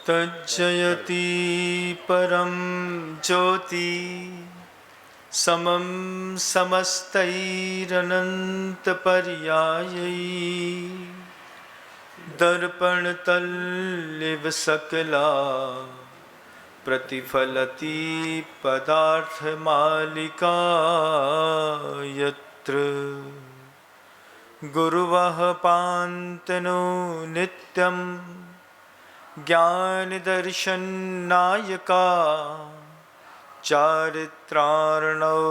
तज्जयति परं ज्योति समं समस्तैरनन्तपर्यायै दर्पणतल्लिव सकला प्रतिफलति पदार्थमालिका यत्र गुरुवः पान्तनो नित्यं ज्ञानदर्शननायका चारित्रार्णौ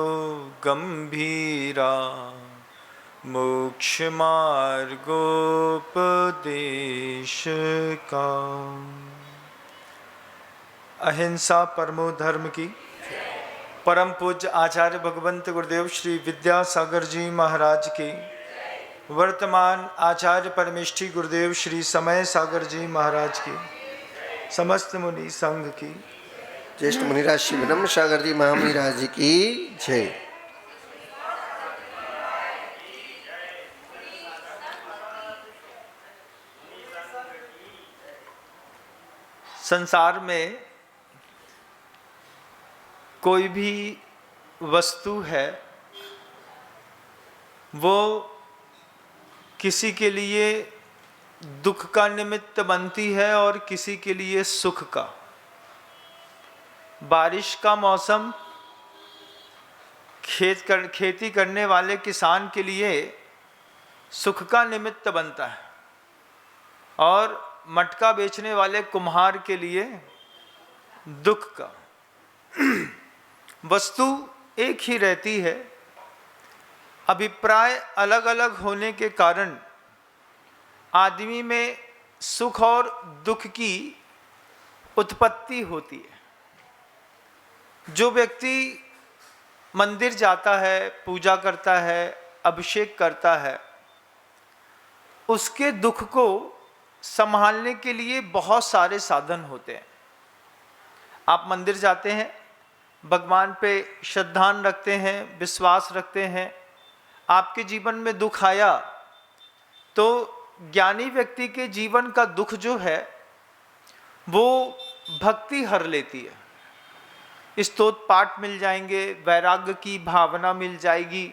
गंभीरा मोक्षमार्गोपदेशका। अहिंसा परमो धर्म की। परम पूज्य आचार्य भगवंत गुरुदेव श्री विद्यासागर जी महाराज की, वर्तमान आचार्य परमेष्ठी गुरुदेव श्री समय सागर जी महाराज की, समस्त मुनि संघ की, ज्येष्ठ मुनिराज श्री विनम्र सागर जी महामुनिराज जी की जय। संसार में कोई भी वस्तु है वो किसी के लिए दुख का निमित्त बनती है और किसी के लिए सुख का। बारिश का मौसम खेती करने वाले किसान के लिए सुख का निमित्त बनता है और मटका बेचने वाले कुम्हार के लिए दुख का। वस्तु एक ही रहती है, अभिप्राय अलग अलग होने के कारण आदमी में सुख और दुख की उत्पत्ति होती है। जो व्यक्ति मंदिर जाता है, पूजा करता है, अभिषेक करता है, उसके दुख को संभालने के लिए बहुत सारे साधन होते हैं। आप मंदिर जाते हैं, भगवान पे श्रद्धान रखते हैं, विश्वास रखते हैं, आपके जीवन में दुख आया तो ज्ञानी व्यक्ति के जीवन का दुख जो है वो भक्ति हर लेती है। स्तोत्र पाठ मिल जाएंगे, वैराग्य की भावना मिल जाएगी,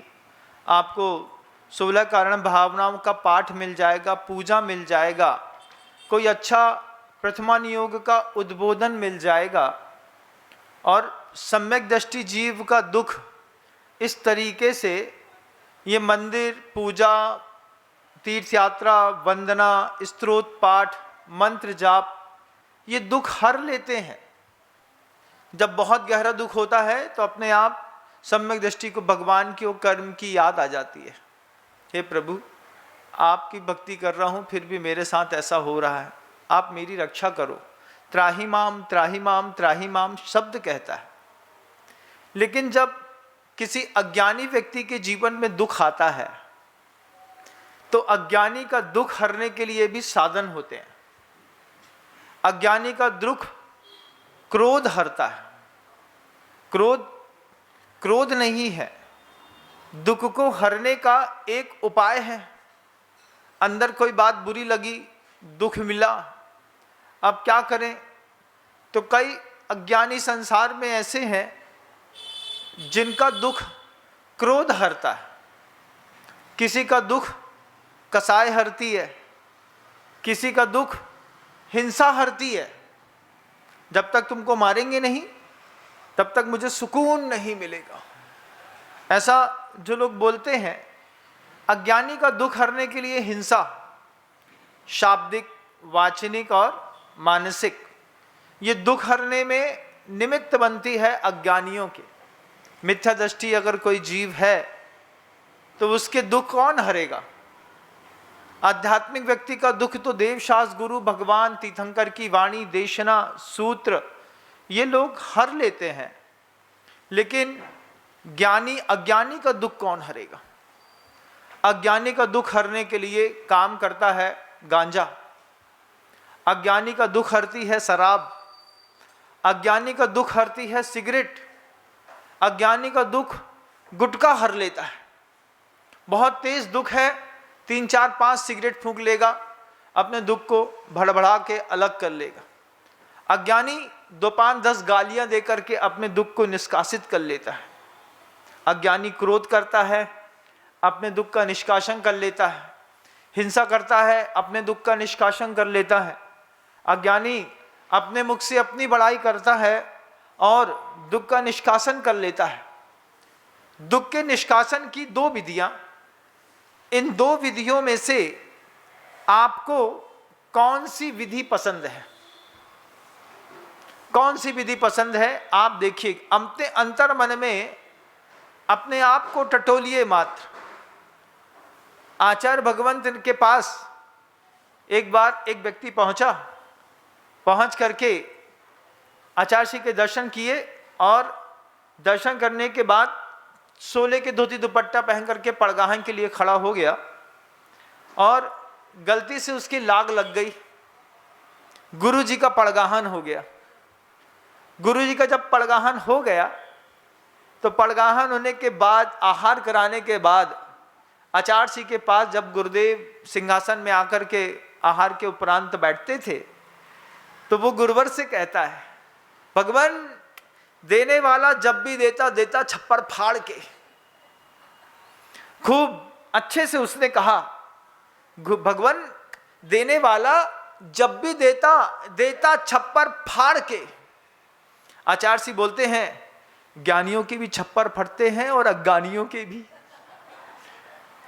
आपको 16 कारण भावनाओं का पाठ मिल जाएगा, पूजा मिल जाएगा, कोई अच्छा प्रथमा नियोग का उद्बोधन मिल जाएगा और सम्यक दृष्टि जीव का दुख। इस तरीके से ये मंदिर, पूजा, तीर्थ यात्रा, वंदना, स्तोत्र पाठ, मंत्र जाप, ये दुख हर लेते हैं। जब बहुत गहरा दुख होता है तो अपने आप सम्यक दृष्टि को भगवान की और कर्म की याद आ जाती है। हे प्रभु, आपकी भक्ति कर रहा हूँ फिर भी मेरे साथ ऐसा हो रहा है, आप मेरी रक्षा करो। त्राहि माम त्राहि माम त्राहि माम शब्द कहता है। लेकिन जब किसी अज्ञानी व्यक्ति के जीवन में दुख आता है तो अज्ञानी का दुख हरने के लिए भी साधन होते हैं। अज्ञानी का दुख क्रोध हरता है। क्रोध नहीं है, दुख को हरने का एक उपाय है। अंदर कोई बात बुरी लगी, दुख मिला, अब क्या करें? तो कई अज्ञानी संसार में ऐसे हैं जिनका दुख क्रोध हरता है। किसी का दुख कसाय हरती है, किसी का दुख हिंसा हरती है। जब तक तुमको मारेंगे नहीं तब तक मुझे सुकून नहीं मिलेगा, ऐसा जो लोग बोलते हैं। अज्ञानी का दुख हरने के लिए हिंसा, शाब्दिक, वाचनिक और मानसिक, ये दुख हरने में निमित्त बनती है अज्ञानियों के। मिथ्या दृष्टि अगर कोई जीव है तो उसके दुख कौन हरेगा? आध्यात्मिक व्यक्ति का दुख तो देवशास्त्र, गुरु, भगवान, तीर्थंकर की वाणी, देशना, सूत्र, ये लोग हर लेते हैं। लेकिन ज्ञानी, अज्ञानी का दुख कौन हरेगा? अज्ञानी का दुख हरने के लिए काम करता है गांजा, अज्ञानी का दुख हरती है शराब, अज्ञानी का दुख हरती है सिगरेट, अज्ञानी का दुख गुटखा हर लेता है। बहुत तेज दुख है, 3, 4, 5 सिगरेट फूंक लेगा, अपने दुख को भड़बड़ा के अलग कर लेगा। अज्ञानी 2-5-10 गालियां देकर के अपने दुख को निष्कासित कर लेता है। अज्ञानी क्रोध करता है, अपने दुख का निष्कासन कर लेता है। हिंसा करता है, अपने दुख का निष्कासन कर लेता है। अज्ञानी अपने मुख से अपनी बड़ाई करता है और दुख का निष्कासन कर लेता है। दुख के निष्कासन की 2 विधियां, इन 2 विधियों में से आपको कौन सी विधि पसंद है? कौन सी विधि पसंद है? आप देखिए, अपने अंतर मन में अपने आप को टटोलिए मात्र। आचार्य भगवंत के पास एक बार एक व्यक्ति पहुंच करके आचार्य जी के दर्शन किए और दर्शन करने के बाद सोले के धोती दुपट्टा पहन करके पड़गाहन के लिए खड़ा हो गया और गलती से उसकी लाग लग गई। गुरु जी का पड़गाहन हो गया। गुरु जी का जब पड़गाहन हो गया तो पड़गाहन होने के बाद, आहार कराने के बाद आचार्य जी के पास जब गुरुदेव सिंहासन में आकर के आहार के उपरांत बैठते थे तो वो गुरुवर से कहता है, भगवान देने वाला जब भी देता देता छप्पर फाड़ के। खूब अच्छे से उसने कहा, भगवान देने वाला जब भी देता देता छप्पर फाड़ के। आचार्य जी बोलते हैं, ज्ञानियों के भी छप्पर फटते हैं और अज्ञानियों के भी,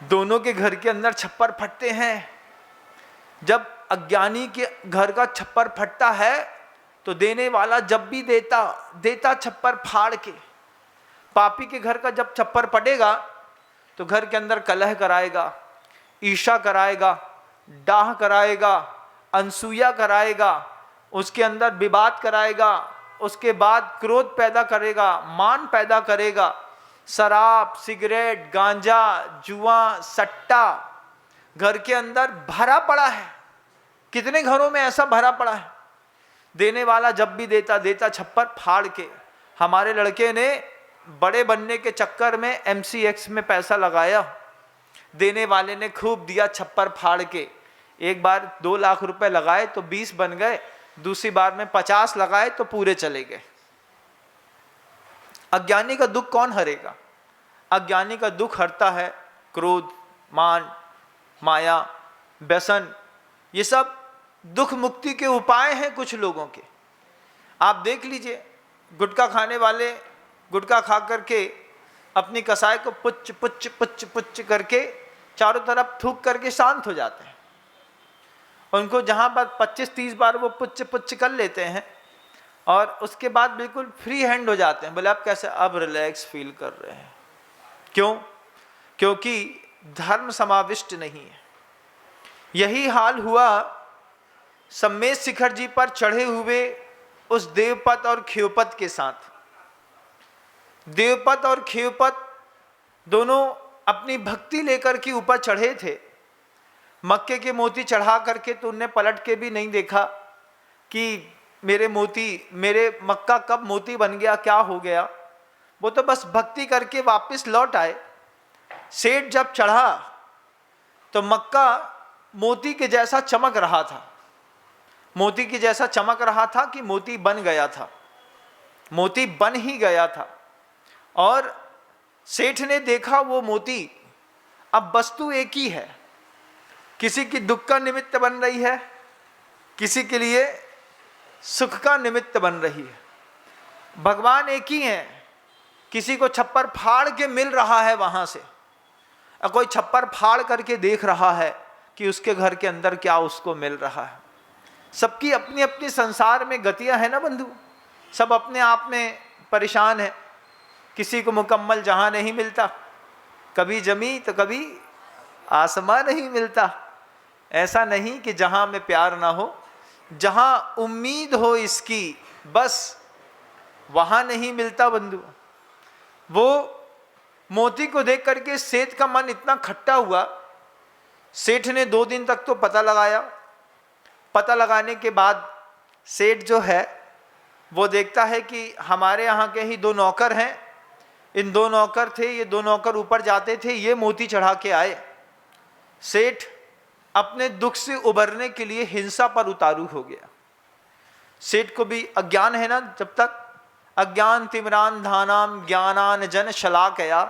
दोनों के घर के अंदर छप्पर फटते हैं। जब अज्ञानी के घर का छप्पर फटता है तो देने वाला जब भी देता देता छप्पर फाड़ के। पापी के घर का जब छप्पर फटेगा तो घर के अंदर कलह कराएगा, ईर्ष्या कराएगा, डाह कराएगा, अनसूया कराएगा, उसके अंदर विवाद कराएगा, उसके बाद क्रोध पैदा करेगा, मान पैदा करेगा। शराब, सिगरेट, गांजा, जुआ, सट्टा घर के अंदर भरा पड़ा है। कितने घरों में ऐसा भरा पड़ा है? देने वाला जब भी देता देता छप्पर फाड़ के। हमारे लड़के ने बड़े बनने के चक्कर में MCX में पैसा लगाया, देने वाले ने खूब दिया छप्पर फाड़ के। एक बार 2 लाख रुपए लगाए तो 20 बन गए, दूसरी बार में 50 लगाए तो पूरे चले गए। अज्ञानी का दुख कौन हरेगा? अज्ञानी का दुख हरता है क्रोध, मान, माया, व्यसन। ये सब दुख मुक्ति के उपाय हैं कुछ लोगों के। आप देख लीजिए, गुटखा खाने वाले गुटखा खा करके अपनी कसाई को पुच्च पुच्च पुच्च पुच्च करके चारों तरफ थूक करके शांत हो जाते हैं। उनको जहाँ पर 25-30 बार वो पुच्च पुच्च कर लेते हैं और उसके बाद बिल्कुल फ्री हैंड हो जाते हैं। बोले आप कैसे? अब रिलैक्स फील कर रहे हैं। क्यों? क्योंकि धर्म समाविष्ट नहीं है। यही हाल हुआ सम्मेद शिखर जी पर चढ़े हुए उस देवपत और खेवपत के साथ। देवपत और खेवपत दोनों अपनी भक्ति लेकर के ऊपर चढ़े थे। मक्के के मोती चढ़ा करके तो उनने पलट के भी नहीं देखा कि मेरे मक्का कब मोती बन गया, क्या हो गया। वो तो बस भक्ति करके वापस लौट आए। सेठ जब चढ़ा तो मक्का मोती के जैसा चमक रहा था। मोती के जैसा चमक रहा था कि मोती बन गया था, मोती बन ही गया था। और सेठ ने देखा वो मोती अब वस्तु एक ही है, किसी की दुख का निमित्त बन रही है, किसी के लिए सुख का निमित्त बन रही है। भगवान एक ही है, किसी को छप्पर फाड़ के मिल रहा है वहां से, और कोई छप्पर फाड़ करके देख रहा है कि उसके घर के अंदर क्या उसको मिल रहा है। सबकी अपनी अपनी संसार में गतियां हैं ना बंधु, सब अपने आप में परेशान है। किसी को मुकम्मल जहां नहीं मिलता, कभी जमी तो कभी आसमां नहीं मिलता। ऐसा नहीं कि जहां में प्यार ना हो, जहां उम्मीद हो इसकी बस वहां नहीं मिलता बंधु। वो मोती को देख करके सेठ का मन इतना खट्टा हुआ, सेठ ने 2 दिन तक तो पता लगाया। पता लगाने के बाद सेठ जो है वो देखता है कि हमारे यहाँ के ही 2 नौकर हैं, इन 2 नौकर थे, ये 2 नौकर ऊपर जाते थे, ये मोती चढ़ा के आए। सेठ अपने दुख से उबरने के लिए हिंसा पर उतारू हो गया। सेठ को भी अज्ञान है ना, जब तक अज्ञान तिमिरान धानाम ज्ञानान जन शलाकया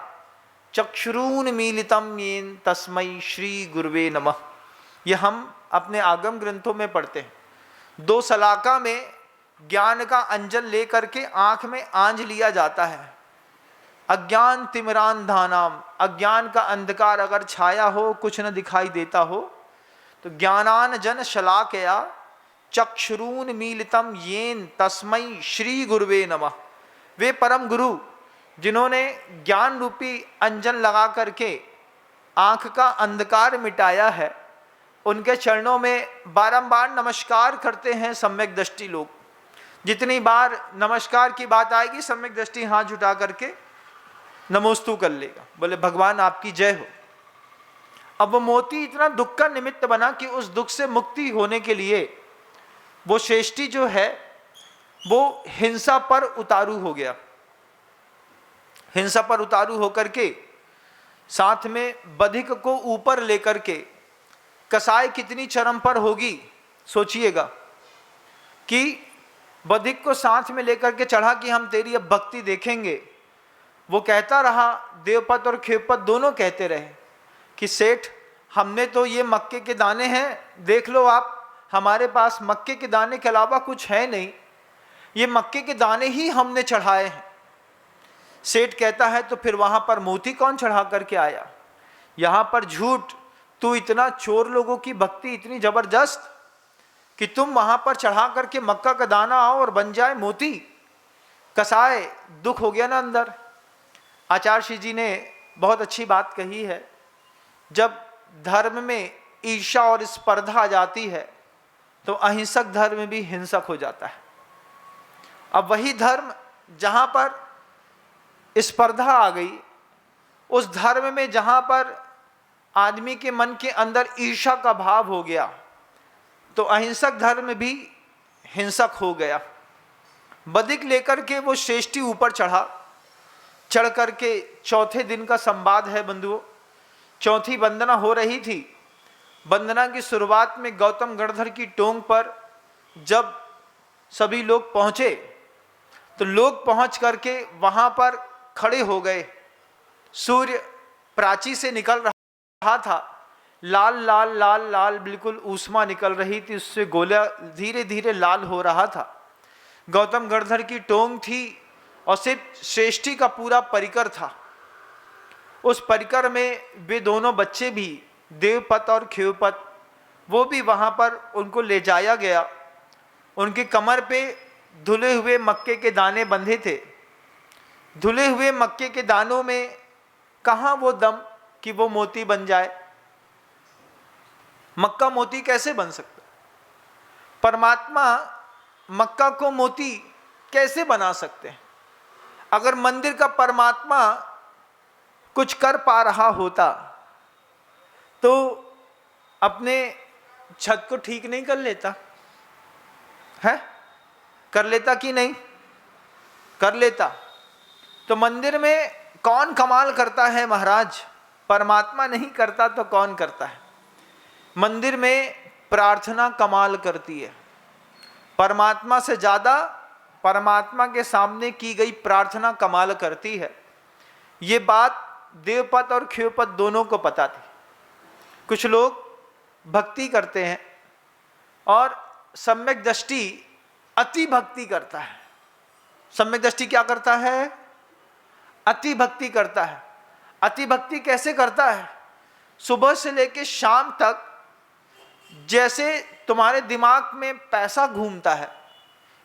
चक्षुरून मीलितम येन तस्मै श्री गुरुवे नमः। ये हम अपने आगम ग्रंथों में पढ़ते हैं। 2 सलाका में ज्ञान का अंजन लेकर के आंख में आंज लिया जाता है। अज्ञान तिमिरान धानाम, अज्ञान का अंधकार अगर छाया हो, कुछ न दिखाई देता हो, तो ज्ञानान जन शलाकया चक्षुरून मीलितम येन तस्मै श्री गुरुवे नमः। वे परम गुरु जिन्होंने ज्ञान रूपी अंजन लगा करके आंख का अंधकार मिटाया है, उनके चरणों में बारंबार नमस्कार करते हैं सम्यक दृष्टि लोग। जितनी बार नमस्कार की बात आएगी, सम्यक दृष्टि हाथ जुटा करके नमोस्तु कर लेगा, बोले भगवान आपकी जय हो। अब वो मोती इतना दुख का निमित्त बना कि उस दुख से मुक्ति होने के लिए वो श्रेष्ठी जो है वो हिंसा पर उतारू हो गया। हिंसा पर उतारू होकर के साथ में बधिक को ऊपर लेकर के, कसाई कितनी चरम पर होगी सोचिएगा, कि बधिक को साथ में लेकर के चढ़ा कि हम तेरी अब भक्ति देखेंगे। वो कहता रहा, देवपत और खेवपत दोनों कहते रहे कि सेठ हमने तो ये मक्के के दाने हैं, देख लो आप, हमारे पास मक्के के दाने के अलावा कुछ है नहीं, ये मक्के के दाने ही हमने चढ़ाए हैं। सेठ कहता है तो फिर वहां पर मोती कौन चढ़ा करके आया? यहां पर झूठ, तू इतना चोर लोगों की भक्ति इतनी जबरदस्त कि तुम वहां पर चढ़ा करके मक्का का दाना आओ और बन जाए मोती। कसाए दुख हो गया ना अंदर। आचार्य श्री जी ने बहुत अच्छी बात कही है, जब धर्म में ईर्ष्या और स्पर्धा आ जाती है तो अहिंसक धर्म भी हिंसक हो जाता है। अब वही धर्म जहां पर स्पर्धा आ गई, उस धर्म में जहां पर आदमी के मन के अंदर ईर्ष्या का भाव हो गया, तो अहिंसक धर्म भी हिंसक हो गया। बधिक लेकर के वो श्रेष्ठी ऊपर चढ़ा। चढ़ करके चौथे दिन का संवाद है बंधुओं। चौथी वंदना हो रही थी। वंदना की शुरुआत में गौतम गणधर की टोंग पर जब सभी लोग पहुंचे, तो लोग पहुंच करके वहां पर खड़े हो गए। सूर्य प्राची से निकल रहा था, लाल लाल लाल लाल बिल्कुल ऊष्मा निकल रही थी, उससे गोला धीरे धीरे लाल हो रहा था। गौतम गणधर की टोंग थी और सिर्फ श्रेष्ठी का पूरा परिकर था। उस परिकर में वे दोनों बच्चे भी, देवपत और खेवपत, वो भी वहां पर उनको ले जाया गया। उनकी कमर पे धुले हुए मक्के के दाने बंधे थे। धुले हुए मक्के के दानों में कहाँ वो दम कि वो मोती बन जाए? मक्का मोती कैसे बन सकता? परमात्मा मक्का को मोती कैसे बना सकते हैं? अगर मंदिर का परमात्मा कुछ कर पा रहा होता तो अपने छत को ठीक नहीं कर लेता है? कर लेता कि नहीं कर लेता? तो मंदिर में कौन कमाल करता है महाराज? परमात्मा नहीं करता तो कौन करता है? मंदिर में प्रार्थना कमाल करती है। परमात्मा से ज्यादा परमात्मा के सामने की गई प्रार्थना कमाल करती है। ये बात देवपत और खेवपत दोनों को पता थी। कुछ लोग भक्ति करते हैं और सम्यक दृष्टि अति भक्ति करता है। सम्यक दृष्टि क्या करता है? अति भक्ति करता है। अति भक्ति कैसे करता है? सुबह से लेकर शाम तक जैसे तुम्हारे दिमाग में पैसा घूमता है,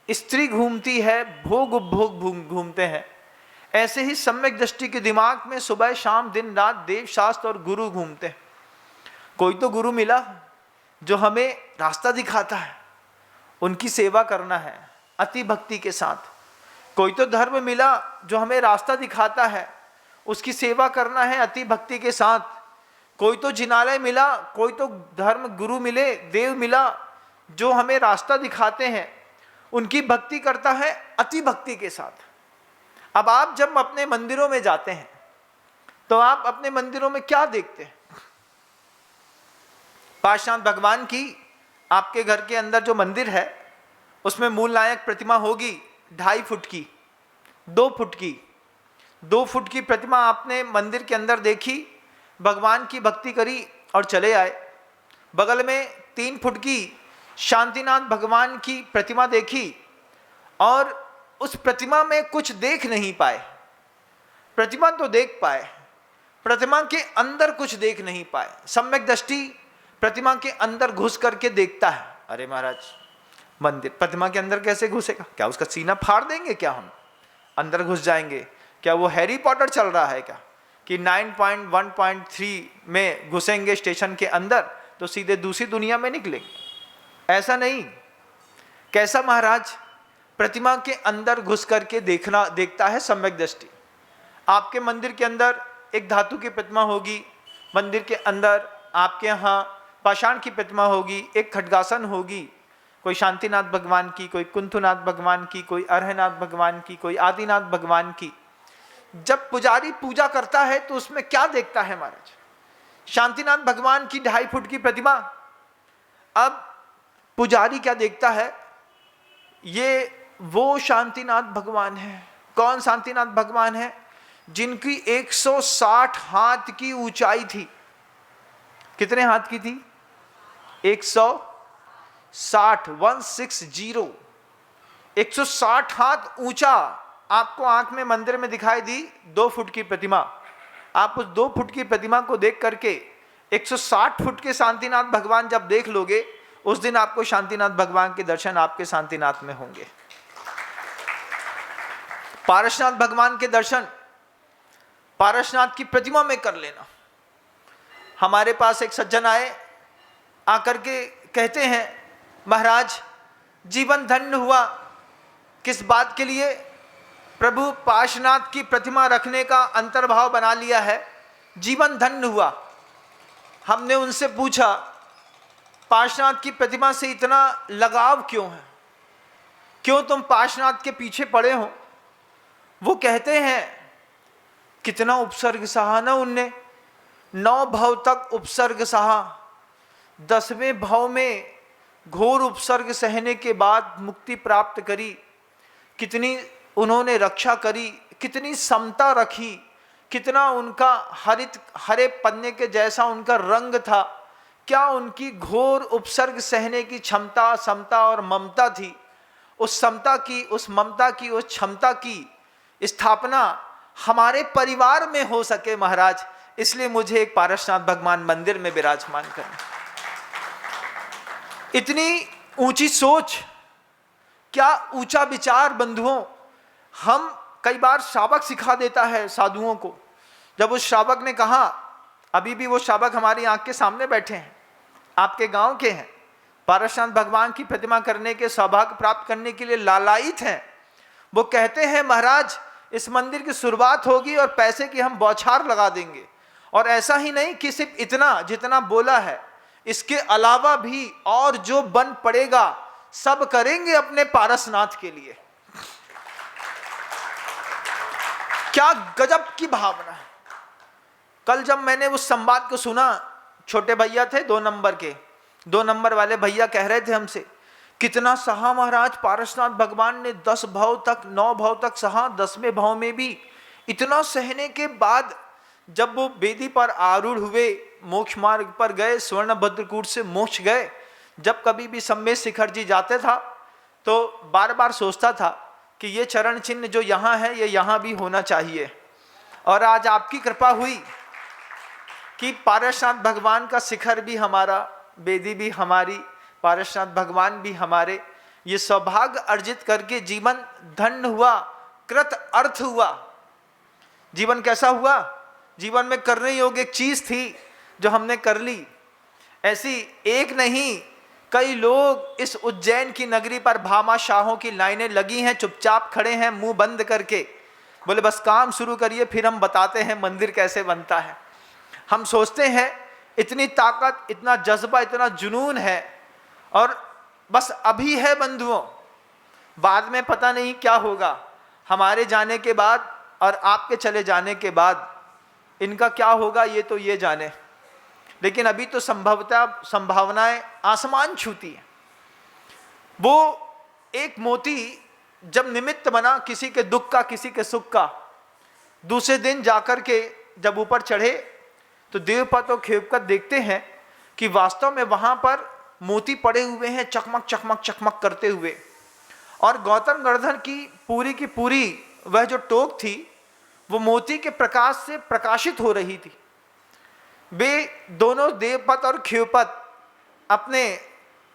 स्त्री घूमती है, भोग उपभोग घूमते हैं, ऐसे ही सम्यक दृष्टि के दिमाग में सुबह शाम दिन रात देव शास्त्र और गुरु घूमते हैं। कोई तो गुरु मिला जो हमें रास्ता दिखाता है, उनकी सेवा करना है अति भक्ति के साथ। कोई तो धर्म मिला जो हमें रास्ता दिखाता है, उसकी सेवा करना है अति भक्ति के साथ। कोई तो जिनालय मिला, कोई तो धर्म गुरु मिले, देव मिला जो हमें रास्ता दिखाते हैं, उनकी भक्ति करता है अति भक्ति के साथ। अब आप जब अपने मंदिरों में जाते हैं तो आप अपने मंदिरों में क्या देखते हैं? पाशांत भगवान की आपके घर के अंदर जो मंदिर है उसमें मूल नायक प्रतिमा होगी 2.5 फुट की, 2 फुट की। 2 फुट की प्रतिमा आपने मंदिर के अंदर देखी, भगवान की भक्ति करी और चले आए। बगल में 3 फुट की शांतिनाथ भगवान की प्रतिमा देखी और उस प्रतिमा में कुछ देख नहीं पाए। प्रतिमा तो देख पाए, प्रतिमा के अंदर कुछ देख नहीं पाए। सम्यक दृष्टि प्रतिमा के अंदर घुस करके देखता है, अरे महाराज मंदिर प्रतिमा के अंदर कैसे घुसेगा? क्या उसका सीना फाड़ देंगे? क्या हम अंदर घुस जाएंगे? क्या वो हैरी पॉटर चल रहा है क्या कि 9.1.3 में घुसेंगे स्टेशन के अंदर तो सीधे दूसरी दुनिया में निकलेंगे? ऐसा नहीं। कैसा महाराज? प्रतिमा के अंदर घुस करके देखता है सम्यक दृष्टि। आपके मंदिर के अंदर एक धातु की प्रतिमा होगी, मंदिर के अंदर आपके यहाँ पाषाण की प्रतिमा होगी, एक खड्गासन होगी, कोई शांतिनाथ भगवान की, कोई कुंथुनाथ भगवान की, कोई अर्हनाथ भगवान की, कोई आदिनाथ भगवान की। जब पुजारी पूजा करता है तो उसमें क्या देखता है महाराज? शांतिनाथ भगवान की 2.5 फुट की प्रतिमा। अब पुजारी क्या देखता है? ये वो शांतिनाथ भगवान है। कौन शांतिनाथ भगवान है? जिनकी 160 हाथ की ऊंचाई थी। कितने हाथ की थी? 160 हाथ ऊंचा आपको आंख में मंदिर में दिखाई दी 2 फुट की प्रतिमा। आप उस 2 फुट की प्रतिमा को देख करके 160 फुट के शांतिनाथ भगवान जब देख लोगे, उस दिन आपको शांतिनाथ भगवान के दर्शन आपके शांतिनाथ में होंगे। पारसनाथ भगवान के दर्शन पारसनाथ की प्रतिमा में कर लेना। हमारे पास एक सज्जन आए, आकर के कहते हैं महाराज जीवन धन्य हुआ। किस बात के लिए? प्रभु पार्श्वनाथ की प्रतिमा रखने का अंतर्भाव बना लिया है, जीवन धन्य हुआ। हमने उनसे पूछा पार्श्वनाथ की प्रतिमा से इतना लगाव क्यों है? क्यों तुम पार्श्वनाथ के पीछे पड़े हो? वो कहते हैं कितना उपसर्ग सहा ना उनने, 9 भव तक उपसर्ग सहा। 10वें भव में घोर उपसर्ग सहने के बाद मुक्ति प्राप्त करी। कितनी उन्होंने रक्षा करी, कितनी समता रखी, कितना उनका हरे पन्ने के जैसा उनका रंग था। क्या उनकी घोर उपसर्ग सहने की क्षमता, समता और ममता थी। उस समता की, उस ममता की, उस क्षमता की स्थापना हमारे परिवार में हो सके महाराज, इसलिए मुझे एक पारसनाथ भगवान मंदिर में विराजमान करना। इतनी ऊंची सोच, क्या ऊंचा विचार बंधुओं। हम कई बार श्रावक सिखा देता है साधुओं को। जब उस श्रावक ने कहा, अभी भी वो श्रावक हमारी आंख के सामने बैठे हैं, आपके गांव के हैं, पारसनाथ भगवान की प्रतिमा करने के सौभाग्य प्राप्त करने के लिए लालायित हैं। वो कहते हैं महाराज इस मंदिर की शुरुआत होगी और पैसे की हम बौछार लगा देंगे। और ऐसा ही नहीं कि सिर्फ इतना जितना बोला है, इसके अलावा भी और जो बन पड़ेगा सब करेंगे अपने पारसनाथ के लिए। क्या गजब की भावना है। कल जब मैंने उस संवाद को सुना, छोटे भैया थे 2 नंबर के, 2 नंबर वाले भैया कह रहे थे हमसे, कितना सहा महाराज पारसनाथ भगवान ने 10 भव तक, 9 भव तक सहा। 10वें भव में भी इतना सहने के बाद जब वो वेदी पर आरूढ़ हुए, मोक्ष मार्ग पर गए, स्वर्ण भद्रकूट से मोक्ष गए। जब कभी भी सम्मेद शिखर जी जाते था तो बार बार सोचता था कि ये चरण चिन्ह जो यहाँ है ये यहाँ भी होना चाहिए। और आज आपकी कृपा हुई कि पारसनाथ भगवान का शिखर भी हमारा, वेदी भी हमारी, पारसनाथ भगवान भी हमारे। ये सौभाग्य अर्जित करके जीवन धन्य हुआ, कृत अर्थ हुआ। जीवन कैसा हुआ? जीवन में करने योग्य एक चीज थी जो हमने कर ली। ऐसी एक नहीं, कई लोग इस उज्जैन की नगरी पर भामाशाहों की लाइनें लगी हैं, चुपचाप खड़े हैं मुंह बंद करके, बोले बस काम शुरू करिए फिर हम बताते हैं मंदिर कैसे बनता है। हम सोचते हैं इतनी ताकत, इतना जज्बा, इतना जुनून है और बस अभी है बंधुओं, बाद में पता नहीं क्या होगा। हमारे जाने के बाद और आपके चले जाने के बाद इनका क्या होगा ये तो ये जाने, लेकिन अभी तो संभावनाएं आसमान छूती है। वो एक मोती जब निमित्त बना किसी के दुख का, किसी के सुख का, दूसरे दिन जाकर के जब ऊपर चढ़े तो देवपत और खेवपत देखते हैं कि वास्तव में वहां पर मोती पड़े हुए हैं, चकमक चकमक चकमक करते हुए। और गौतम गर्दन की पूरी वह जो टोक थी वो मोती के प्रकाश से प्रकाशित हो रही थी। वे दोनों देवपत और खेवपत अपने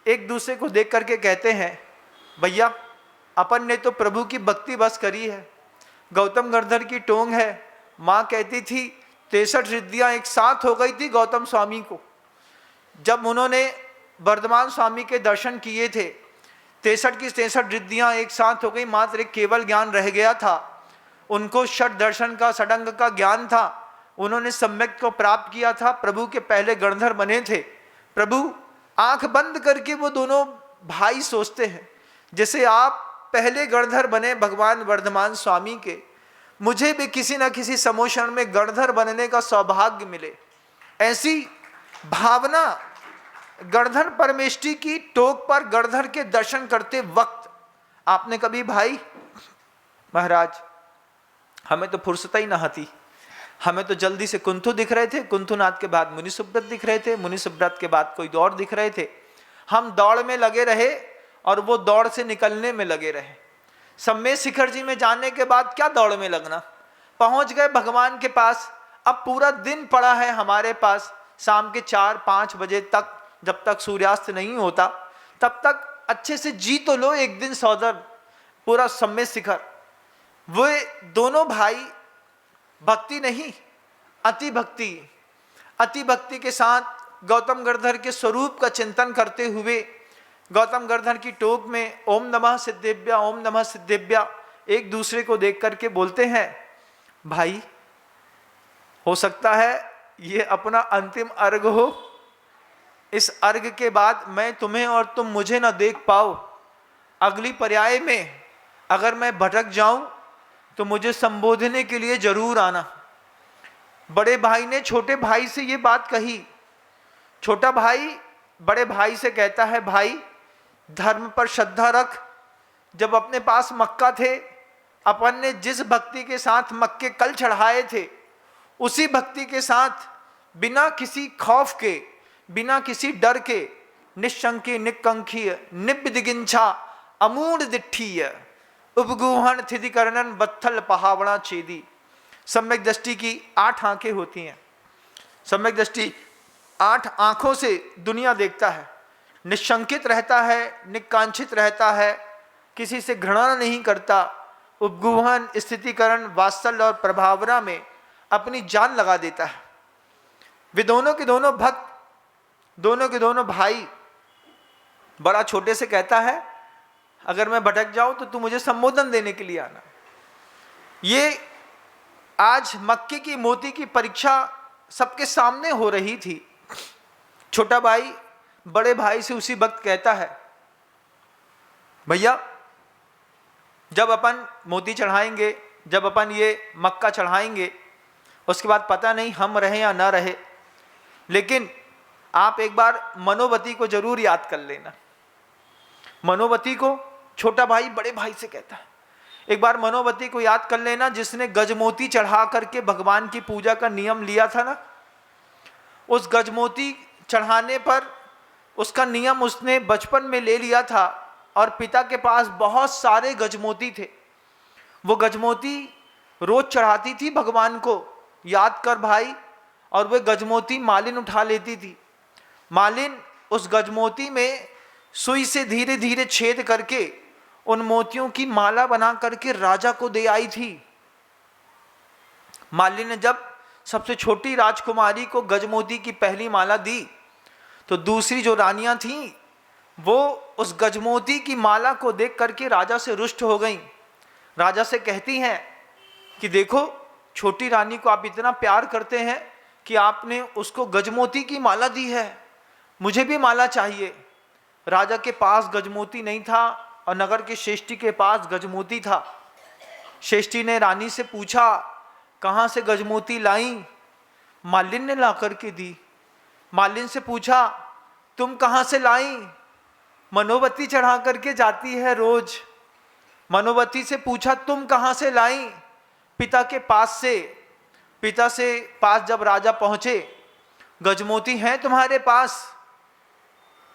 एक दूसरे को देख करके कहते हैं, भैया अपन ने तो प्रभु की भक्ति बस करी है, गौतम गर्दन की टोंग है। माँ कहती थी 63 रिद्धियाँ एक साथ हो गई थी गौतम स्वामी को। जब उन्होंने वर्धमान स्वामी के दर्शन किए थे 63 की 63 रिद्धियाँ एक साथ हो गई, मात्र एक केवल ज्ञान रह गया था। उनको षट दर्शन का, षडंग का ज्ञान था, उन्होंने सम्यक को प्राप्त किया था, प्रभु के पहले गणधर बने थे। प्रभु आंख बंद करके वो दोनों भाई सोचते हैं, जैसे आप पहले गणधर बने भगवान वर्धमान स्वामी के, मुझे भी किसी न किसी समोषण में गणधर बनने का सौभाग्य मिले। ऐसी भावना गणधर परमेष्ठी की टोक पर गणधर के दर्शन करते वक्त आपने कभी, भाई महाराज हमें तो फुर्सत ही न आती, हमें तो जल्दी से कुंथु दिख रहे थे, कुंथुनाथ के बाद मुनि सुब्रत दिख रहे थे, मुनि सुब्रत के बाद कोई और दिख रहे थे, हम दौड़ में लगे रहे और वो दौड़ से निकलने में लगे रहे। सम्मेद शिखर जी में जाने के बाद क्या दौड़ में लगना, पहुंच गए भगवान के पास। अब पूरा दिन पड़ा है हमारे पास, शाम के 4-5 बजे तक, जब तक सूर्यास्त नहीं होता तब तक अच्छे से जी तो लो एक दिन सौदर पूरा सम्मेद शिखर। वे दोनों भाई भक्ति नहीं, अति भक्ति के साथ गौतम गर्दर के स्वरूप का चिंतन करते हुए गौतम गर्दर की टोक में ओम नमः सिद्धेभ्या, ओम नमः सिद्धेभ्या एक दूसरे को देख करके बोलते हैं, भाई हो सकता है ये अपना अंतिम अर्घ हो, इस अर्घ के बाद मैं तुम्हें और तुम मुझे ना देख पाओ, अगली पर्याय में अगर मैं भटक जाऊं तो मुझे संबोधने के लिए जरूर आना। बड़े भाई ने छोटे भाई से ये बात कही। छोटा भाई बड़े भाई से कहता है, भाई धर्म पर श्रद्धा रख। जब अपने पास मक्का थे, अपन ने जिस भक्ति के साथ मक्के कल चढ़ाए थे, उसी भक्ति के साथ बिना किसी खौफ के, बिना किसी डर के, निशंकी निकंखीय निब्दिगिंछा अमूढ़ दिठीय उपगुहन थिदिकरणन बत्थल पहावड़ा छेदी। सम्यक दृष्टि की 8 आंखें होती हैं। सम्यक दृष्टि 8 आंखों से दुनिया देखता है, निशंकित रहता है, निकांक्षित रहता है, किसी से घृणा नहीं करता, उपगुहन स्थितिकरण वात्सल्य और प्रभावना में अपनी जान लगा देता है। वे दोनों के दोनों भक्त, दोनों के दोनों भाई। बड़ा छोटे से कहता है, अगर मैं भटक जाऊं तो तू मुझे संबोधन देने के लिए आना। ये आज मक्के की मोती की परीक्षा सबके सामने हो रही थी। छोटा भाई बड़े भाई से उसी वक्त कहता है, भैया जब अपन मोती चढ़ाएंगे, जब अपन ये मक्का चढ़ाएंगे, उसके बाद पता नहीं हम रहे या ना रहे, लेकिन आप एक बार मनोवती को जरूर याद कर लेना। मनोवती को छोटा भाई बड़े भाई से कहता है, एक बार मनोवती को याद कर लेना, जिसने गजमोती चढ़ा करके भगवान की पूजा का नियम लिया था ना। उस गजमोती चढ़ाने पर उसका नियम उसने बचपन में ले लिया था और पिता के पास बहुत सारे गजमोती थे। वो गजमोती रोज चढ़ाती थी भगवान को, याद कर भाई। और वह गजमोती मालिन उठा लेती थी। मालिन उस गजमोती में सुई से धीरे धीरे छेद करके उन मोतियों की माला बना करके राजा को दे आई थी। मालिन ने जब सबसे छोटी राजकुमारी को गजमोती की पहली माला दी, तो दूसरी जो रानियां थीं वो उस गजमोती की माला को देख करके राजा से रुष्ट हो गईं। राजा से कहती हैं कि देखो, छोटी रानी को आप इतना प्यार करते हैं कि आपने उसको गजमोती की माला दी है, मुझे भी माला चाहिए। राजा के पास गजमोती नहीं था और नगर के श्रेष्ठी के पास गजमोती था। श्रेष्ठी ने रानी से पूछा, कहाँ से गजमोती लाई? मालिन ने ला करके दी। मालिन से पूछा, तुम कहाँ से लाई? मनोबत्ती चढ़ा करके जाती है रोज। मनोबत्ती से पूछा तुम कहाँ से लाई? पिता के पास से। पिता से पास जब राजा पहुंचे, गजमोती है तुम्हारे पास?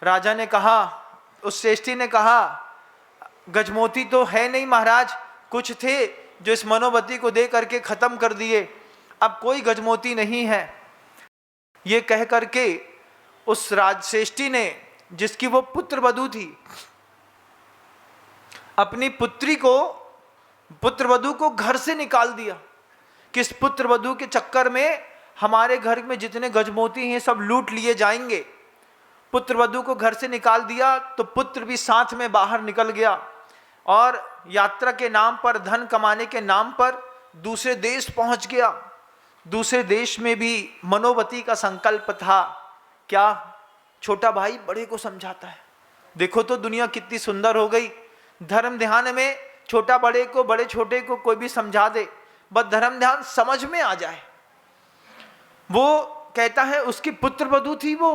राजा ने कहा, उस श्रेष्ठी ने कहा, गजमोती तो है नहीं महाराज, कुछ थे जो इस मनोबत्ती को दे करके खत्म कर दिए, अब कोई गजमोती नहीं है। ये कह करके उस राजश्रेष्ठी ने, जिसकी वो पुत्र वधू थी, अपनी पुत्र वधू को घर से निकाल दिया। किस पुत्र वधू के चक्कर में हमारे घर में जितने गजमोती हैं सब लूट लिए जाएंगे। पुत्र वधू को घर से निकाल दिया तो पुत्र भी साथ में बाहर निकल गया और यात्रा के नाम पर, धन कमाने के नाम पर दूसरे देश पहुंच गया। दूसरे देश में भी मनोबती का संकल्प था। क्या? छोटा भाई बड़े को समझाता है। देखो तो दुनिया कितनी सुंदर हो गई। धर्म ध्यान में छोटा बड़े को, बड़े छोटे को कोई भी समझा दे, बस धर्म ध्यान समझ में आ जाए। वो कहता है उसकी पुत्र वधू थी वो,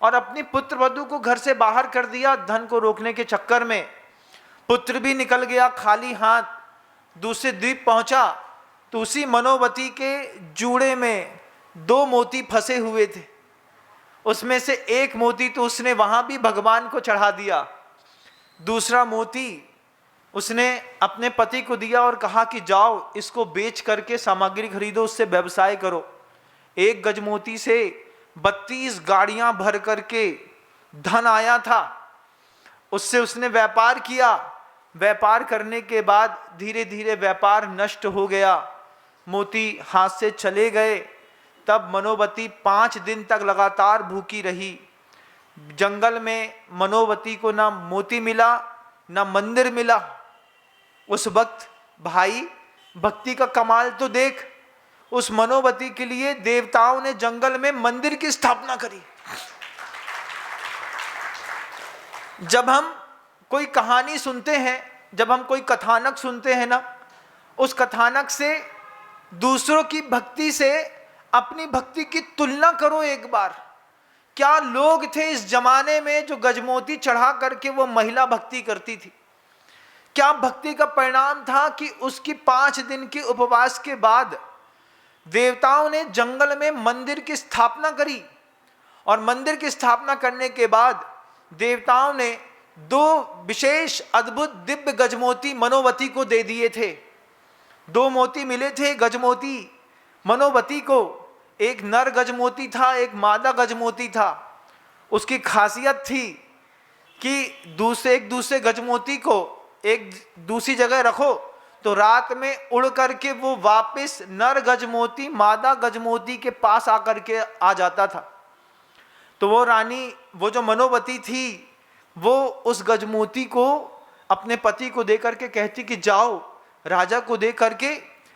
और अपनी पुत्र वधू को घर से बाहर कर दिया धन को रोकने के चक्कर में। पुत्र भी निकल गया खाली हाथ। दूसरे द्वीप पहुंचा तो उसी मनोवती के जूड़े में 2 मोती फंसे हुए थे। उसमें से एक मोती तो उसने वहां भी भगवान को चढ़ा दिया, दूसरा मोती उसने अपने पति को दिया और कहा कि जाओ इसको बेच करके सामग्री खरीदो, उससे व्यवसाय करो। एक गजमोती से 32 गाड़ियां भर करके धन आया था, उससे उसने व्यापार किया। व्यापार करने के बाद धीरे धीरे व्यापार नष्ट हो गया, मोती हाथ से चले गए। तब मनोवती 5 दिन तक लगातार भूखी रही। जंगल में मनोवती को ना मोती मिला ना मंदिर मिला। उस वक्त भाई भक्ति का कमाल तो देख, उस मनोवती के लिए देवताओं ने जंगल में मंदिर की स्थापना करी। जब हम कोई कहानी सुनते हैं, जब हम कोई कथानक सुनते हैं ना, उस कथानक से दूसरों की भक्ति से अपनी भक्ति की तुलना करो एक बार। क्या लोग थे इस जमाने में जो गजमोती चढ़ा करके वो महिला भक्ति करती थी? क्या भक्ति का परिणाम था कि उसकी 5 दिन के उपवास के बाद देवताओं ने जंगल में मंदिर की स्थापना करी, और मंदिर की स्थापना करने के बाद देवताओं ने 2 विशेष अद्भुत दिव्य गजमोती मनोवती को दे दिए थे। 2 मोती मिले थे गजमोती मनोवती को। एक नर गजमोती था, एक मादा गजमोती था। उसकी खासियत थी कि एक दूसरे गजमोती को एक दूसरी जगह रखो तो रात में उड़ करके वो वापस नर गजमोती मादा गजमोती के पास आकर के आ जाता था। तो वो रानी, वो जो मनोवती थी, वो उस गजमोती को अपने पति को दे करके कहती कि जाओ राजा को दे करके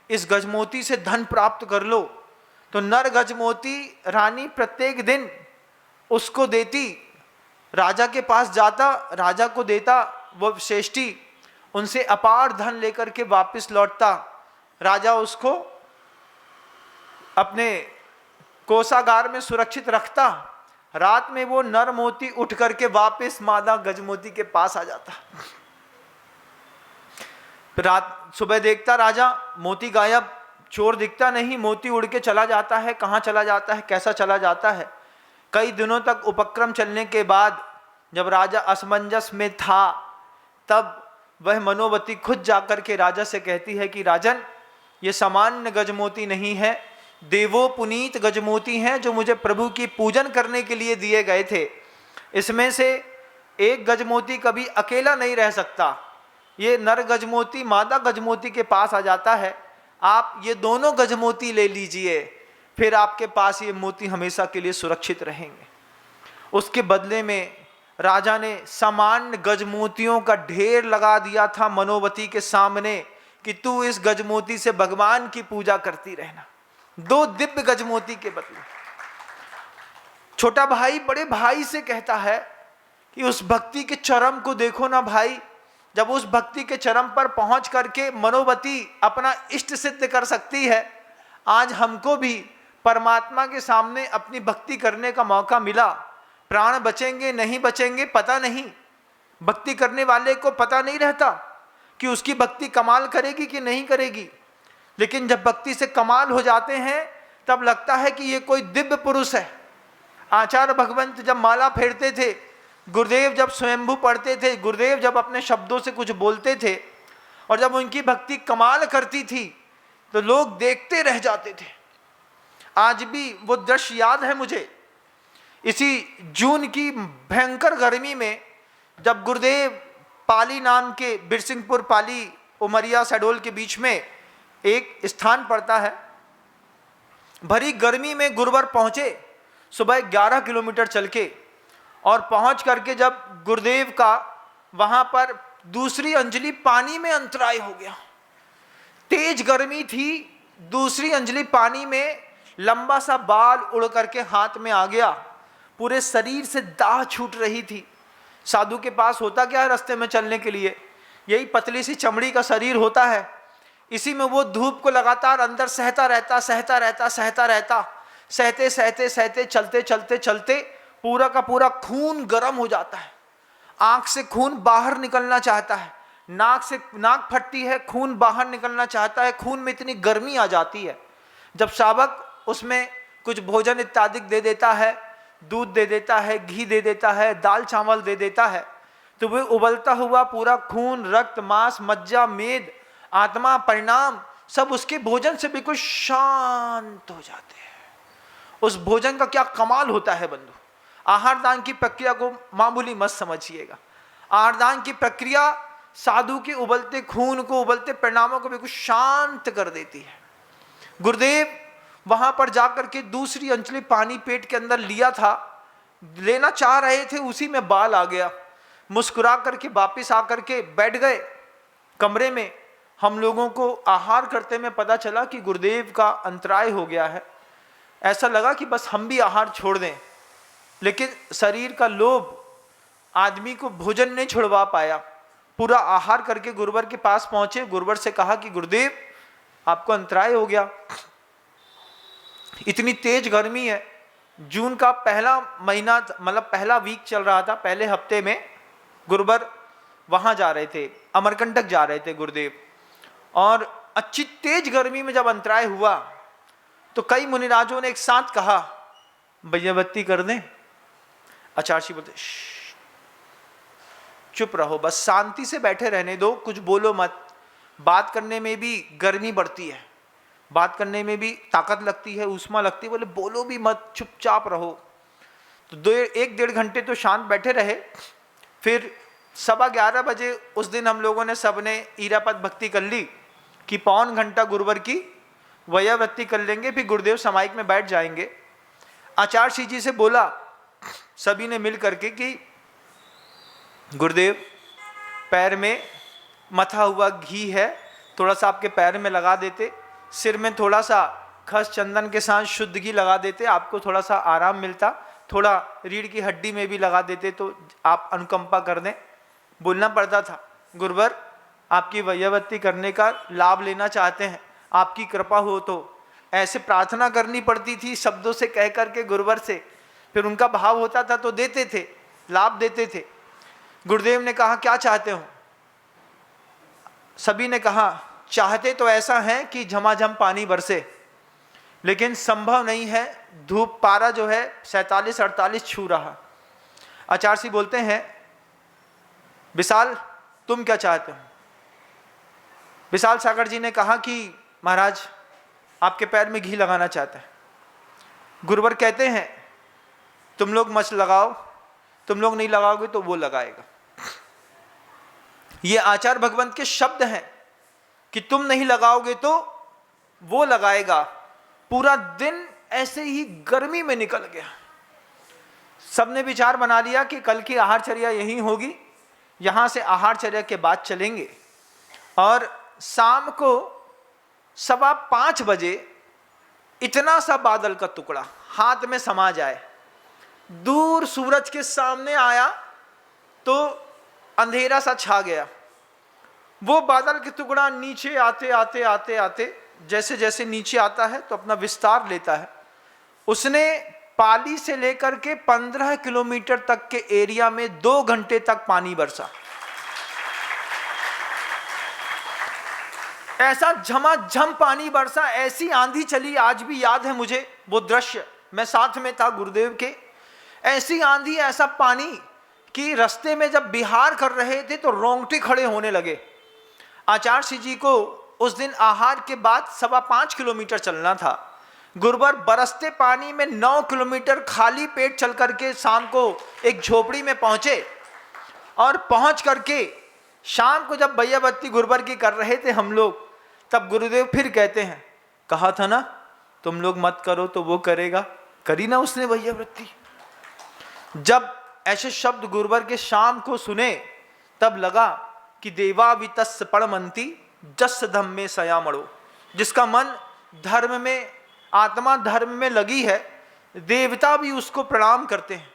इस गजमोती से धन प्राप्त कर लो। तो नर गजमोती रानी प्रत्येक दिन उसको देती, राजा के पास जाता, राजा को देता, वो श्रेष्ठी उनसे अपार धन लेकर के वापस लौटता। राजा उसको अपने कोषागार में सुरक्षित रखता। रात में वो नर मोती उठ करके वापस मादा गजमोती के पास आ जाता। रात सुबह देखता राजा, मोती गायब, चोर दिखता नहीं, मोती उड़ के चला जाता है। कहाँ चला जाता है, कैसा चला जाता है? कई दिनों तक उपक्रम चलने के बाद जब राजा असमंजस में था, तब वह मनोवती खुद जाकर के राजा से कहती है कि राजन, ये सामान्य गजमोती नहीं है, देवो पुनीत गजमोती हैं जो मुझे प्रभु की पूजन करने के लिए दिए गए थे। इसमें से एक गजमोती कभी अकेला नहीं रह सकता, ये नर गजमोती मादा गजमोती के पास आ जाता है। आप ये दोनों गजमोती ले लीजिए, फिर आपके पास ये मोती हमेशा के लिए सुरक्षित रहेंगे। उसके बदले में राजा ने सामान्य गजमोतियों का ढेर लगा दिया था मनोवती के सामने कि तू इस गजमोती से भगवान की पूजा करती रहना। 2 दिव्य गजमोती के बदले। छोटा भाई बड़े भाई से कहता है कि उस भक्ति के चरम को देखो ना भाई। जब उस भक्ति के चरम पर पहुंच करके मनोवती अपना इष्ट सिद्ध कर सकती है, आज हमको भी परमात्मा के सामने अपनी भक्ति करने का मौका मिला। प्राण बचेंगे नहीं बचेंगे पता नहीं, भक्ति करने वाले को पता नहीं रहता कि उसकी भक्ति कमाल करेगी कि नहीं करेगी, लेकिन जब भक्ति से कमाल हो जाते हैं तब लगता है कि ये कोई दिव्य पुरुष है। आचार्य भगवंत जब माला फेरते थे, गुरुदेव जब स्वयंभू पढ़ते थे, गुरुदेव जब अपने शब्दों से कुछ बोलते थे और जब उनकी भक्ति कमाल करती थी तो लोग देखते रह जाते थे। आज भी वो दृश्य याद है मुझे, इसी जून की भयंकर गर्मी में जब गुरुदेव पाली नाम के बिरसिंहपुर पाली उमरिया शहडोल के बीच में एक स्थान पड़ता है, भरी गर्मी में गुरुवर पहुंचे सुबह 11 किलोमीटर चल के, और पहुंच करके जब गुरुदेव का वहां पर दूसरी अंजलि पानी में अंतराय हो गया। तेज गर्मी थी, दूसरी अंजलि पानी में लंबा सा बाल उड़ करके हाथ में आ गया, पूरे शरीर से दाह छूट रही थी। साधु के पास होता क्या है रास्ते में चलने के लिए, यही पतली सी चमड़ी का शरीर होता है, इसी में वो धूप को लगातार अंदर सहता रहता सहते सहते चलते चलते चलते पूरा का पूरा खून गर्म हो जाता है, आंख से खून बाहर निकलना चाहता है, नाक फटती है, खून बाहर निकलना चाहता है, खून में इतनी गर्मी आ जाती है। जब शावक उसमें कुछ भोजन इत्यादि दे देता है, दूध दे देता है, घी दे देता है, दाल चावल दे देता है, तो वह उबलता हुआ पूरा खून, रक्त, मांस, मज्जा, मेद, आत्मा, परिणाम सब उसके भोजन से बिल्कुल शांत हो जाते हैं। उस भोजन का क्या कमाल होता है बंधु। आहार दान की प्रक्रिया को मामूली मत समझिएगा। आहार दान की प्रक्रिया साधु के उबलते खून को, उबलते परिणामों को बिल्कुल शांत कर देती है। गुरुदेव वहां पर जाकर के दूसरी अंजलि पानी पेट के अंदर लिया था, लेना चाह रहे थे, उसी में बाल आ गया। मुस्कुरा करके वापिस आकर के बैठ गए कमरे में। हम लोगों को आहार करते में पता चला कि गुरुदेव का अंतराय हो गया है। ऐसा लगा कि बस हम भी आहार छोड़ दें, लेकिन शरीर का लोभ आदमी को भोजन नहीं छुड़वा पाया। पूरा आहार करके गुरुवर के पास पहुंचे, गुरुवर से कहा कि गुरुदेव आपको अंतराय हो गया। इतनी तेज गर्मी है, जून का पहला महीना मतलब पहला वीक चल रहा था, पहले हफ्ते में गुरुवर वहां जा रहे थे, अमरकंटक जा रहे थे गुरुदेव, और अच्छी तेज गर्मी में जब अंतराय हुआ तो कई मुनिराजों ने एक साथ कहा बत्ती कर दें। आचार्य जी बोलते चुप रहो, बस शांति से बैठे रहने दो, कुछ बोलो मत। बात करने में भी गर्मी बढ़ती है, बात करने में भी ताकत लगती है, ऊष्मा लगती है, बोले बोलो भी मत, चुपचाप रहो। तो 1-1.5 घंटे तो शांत बैठे रहे। फिर 11:15 बजे उस दिन हम लोगों ने सबने ईरापद भक्ति कर ली कि 1 घंटा गुरुवर की वैयावृत्ति कर लेंगे, फिर गुरुदेव समाइक में बैठ जाएंगे। आचार्य जी से बोला सभी ने मिल करके कि गुरुदेव पैर में मथा हुआ घी है, थोड़ा सा आपके पैर में लगा देते, सिर में थोड़ा सा खस चंदन के साथ शुद्ध घी लगा देते, आपको थोड़ा सा आराम मिलता, थोड़ा रीढ़ की हड्डी में भी लगा देते तो आप अनुकंपा कर दें। बोलना पड़ता था गुरुवर आपकी वैयावृत्ति करने का लाभ लेना चाहते हैं, आपकी कृपा हो तो। ऐसे प्रार्थना करनी पड़ती थी शब्दों से कह करके गुरुवर से, फिर उनका भाव होता था तो देते थे, लाभ देते थे। गुरुदेव ने कहा क्या चाहते हो? सभी ने कहा चाहते तो ऐसा है कि झमाझम पानी बरसे, लेकिन संभव नहीं है, धूप पारा जो है 47-48 छू रहा। आचार्य जी बोलते हैं विशाल तुम क्या चाहते हो? विशाल सागर जी ने कहा कि महाराज आपके पैर में घी लगाना चाहता है। गुरुवर कहते हैं तुम लोग मत लगाओ, तुम लोग नहीं लगाओगे तो वो लगाएगा। ये आचार्य भगवंत के शब्द हैं कि तुम नहीं लगाओगे तो वो लगाएगा। पूरा दिन ऐसे ही गर्मी में निकल गया। सबने विचार बना लिया कि कल की आहारचर्या यही होगी, यहां से आहारचर्या के बाद चलेंगे। और शाम को 5:15 बजे इतना सा बादल का टुकड़ा हाथ में समा जाए, दूर सूरज के सामने आया तो अंधेरा सा छा गया। वो बादल के टुकड़ा नीचे आते आते आते आते जैसे जैसे नीचे आता है तो अपना विस्तार लेता है। उसने पाली से लेकर के 15 किलोमीटर तक के एरिया में 2 घंटे तक पानी बरसा। ऐसा झमाझम पानी बरसा, ऐसी आंधी चली, आज भी याद है मुझे वो दृश्य, मैं साथ में था गुरुदेव के। ऐसी आंधी, ऐसा पानी कि रास्ते में जब बिहार कर रहे थे तो रोंगटे खड़े होने लगे। आचार्य श्री जी को उस दिन आहार के बाद 5.25 किलोमीटर चलना था। गुरुवर बरसते पानी में 9 किलोमीटर खाली पेट चल करके शाम को एक झोपड़ी में पहुंचे, और पहुंच करके शाम को जब भैया बत्ती गुरुवर की कर रहे थे हम लोग, तब गुरुदेव फिर कहते हैं, कहा था ना तुम लोग मत करो तो वो करेगा, करी ना उसने भैया बत्ती। जब ऐसे शब्द गुरुवर के शाम को सुने, तब लगा कि देवा वितस्य पड़मंती जस धम्मे सयामणो, जिसका मन धर्म में, आत्मा धर्म में लगी है, देवता भी उसको प्रणाम करते हैं।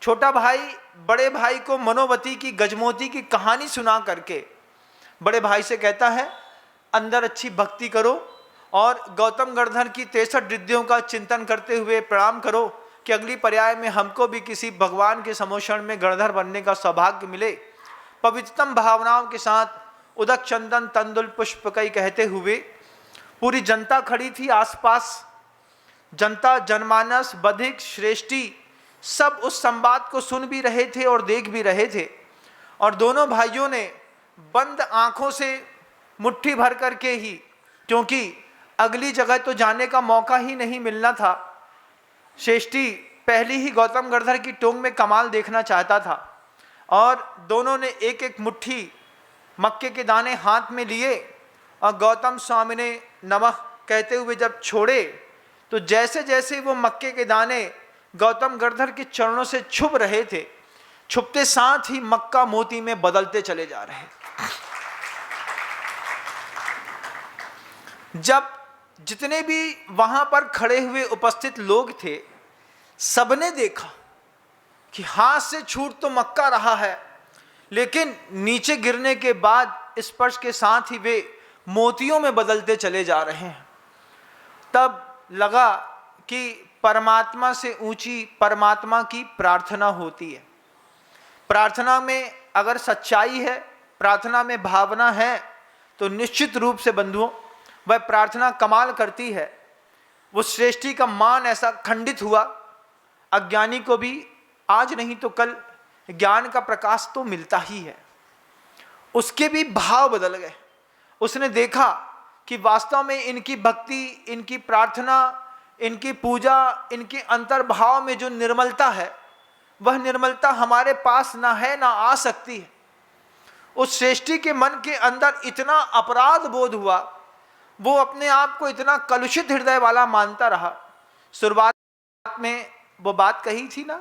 छोटा भाई बड़े भाई को मनोवती की, गजमोती की कहानी सुना करके बड़े भाई से कहता है, अंदर अच्छी भक्ति करो और गौतम गणधर की 63 रिद्धियों का चिंतन करते हुए प्रणाम करो कि अगली पर्याय में हमको भी किसी भगवान के समोषण में गणधर बनने का सौभाग्य मिले। पवित्रतम भावनाओं के साथ उदक चंदन तंदुल पुष्प कई कहते हुए पूरी जनता खड़ी थी आसपास। जनता, जनमानस, बधिक, श्रेष्ठी सब उस संवाद को सुन भी रहे थे और देख भी रहे थे। और दोनों भाइयों ने बंद आंखों से मुट्ठी भर करके ही, क्योंकि अगली जगह तो जाने का मौका ही नहीं मिलना था, श्रेष्ठी पहली ही गौतम गणधर की टोंग में कमाल देखना चाहता था, और दोनों ने एक एक मुट्ठी मक्के के दाने हाथ में लिए और गौतम स्वामी ने नमः कहते हुए जब छोड़े, तो जैसे जैसे वो मक्के के दाने गौतम गणधर के चरणों से छुप रहे थे, छुपते साथ ही मक्का मोती में बदलते चले जा रहे। जब जितने भी वहां पर खड़े हुए उपस्थित लोग थे, सबने देखा कि हाथ से छूट तो मक्का रहा है, लेकिन नीचे गिरने के बाद स्पर्श के साथ ही वे मोतियों में बदलते चले जा रहे हैं। तब लगा कि परमात्मा से ऊंची परमात्मा की प्रार्थना होती है। प्रार्थना में अगर सच्चाई है, प्रार्थना में भावना है, तो निश्चित रूप से बंधुओं वह प्रार्थना कमाल करती है। वो श्रेष्ठी का मान ऐसा खंडित हुआ, अज्ञानी को भी आज नहीं तो कल ज्ञान का प्रकाश तो मिलता ही है। उसके भी भाव बदल गए। उसने देखा कि वास्तव में इनकी भक्ति, इनकी प्रार्थना, इनकी पूजा, इनके अंतर्भाव में जो निर्मलता है, वह निर्मलता हमारे पास ना है, ना आ सकती है। उस श्रेष्ठी के मन के अंदर इतना अपराध बोध हुआ, वो अपने आप को इतना कलुषित हृदय वाला मानता रहा। शुरुआत में वो बात कही थी ना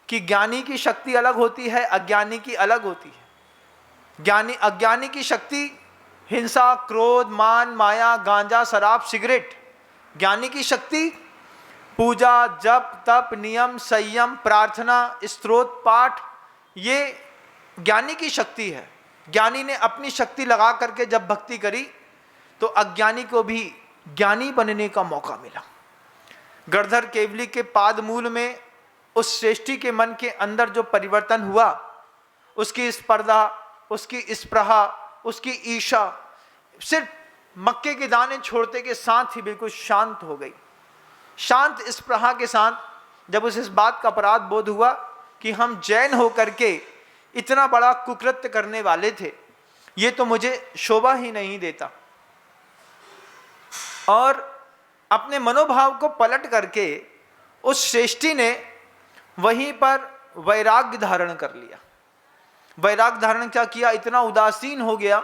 कि ज्ञानी की शक्ति अलग होती है, अज्ञानी की अलग होती है। अज्ञानी की शक्ति हिंसा, क्रोध, मान, माया, गांजा, शराब, सिगरेट। ज्ञानी की शक्ति पूजा, जप, तप, नियम, संयम, प्रार्थना, स्तोत्र, पाठ, ये ज्ञानी की शक्ति है। ज्ञानी ने अपनी शक्ति लगा करके जब भक्ति करी, तो अज्ञानी को भी ज्ञानी बनने का मौका मिला। गणधर केवली के पाद मूल में उस श्रेष्ठी के मन के अंदर जो परिवर्तन हुआ, उसकी स्पर्धा, उसकी स्पृहा, उसकी ईर्षा सिर्फ मक्के के दाने छोड़ते के साथ ही बिल्कुल शांत हो गई। शांत स्पृहा के साथ जब उसे इस बात का अपराध बोध हुआ कि हम जैन होकर के इतना बड़ा कुकृत्य करने वाले थे, ये तो मुझे शोभा ही नहीं देता, और अपने मनोभाव को पलट करके उस श्रेष्ठी ने वहीं पर वैराग्य धारण कर लिया। वैराग्य धारण क्या किया, इतना उदासीन हो गया,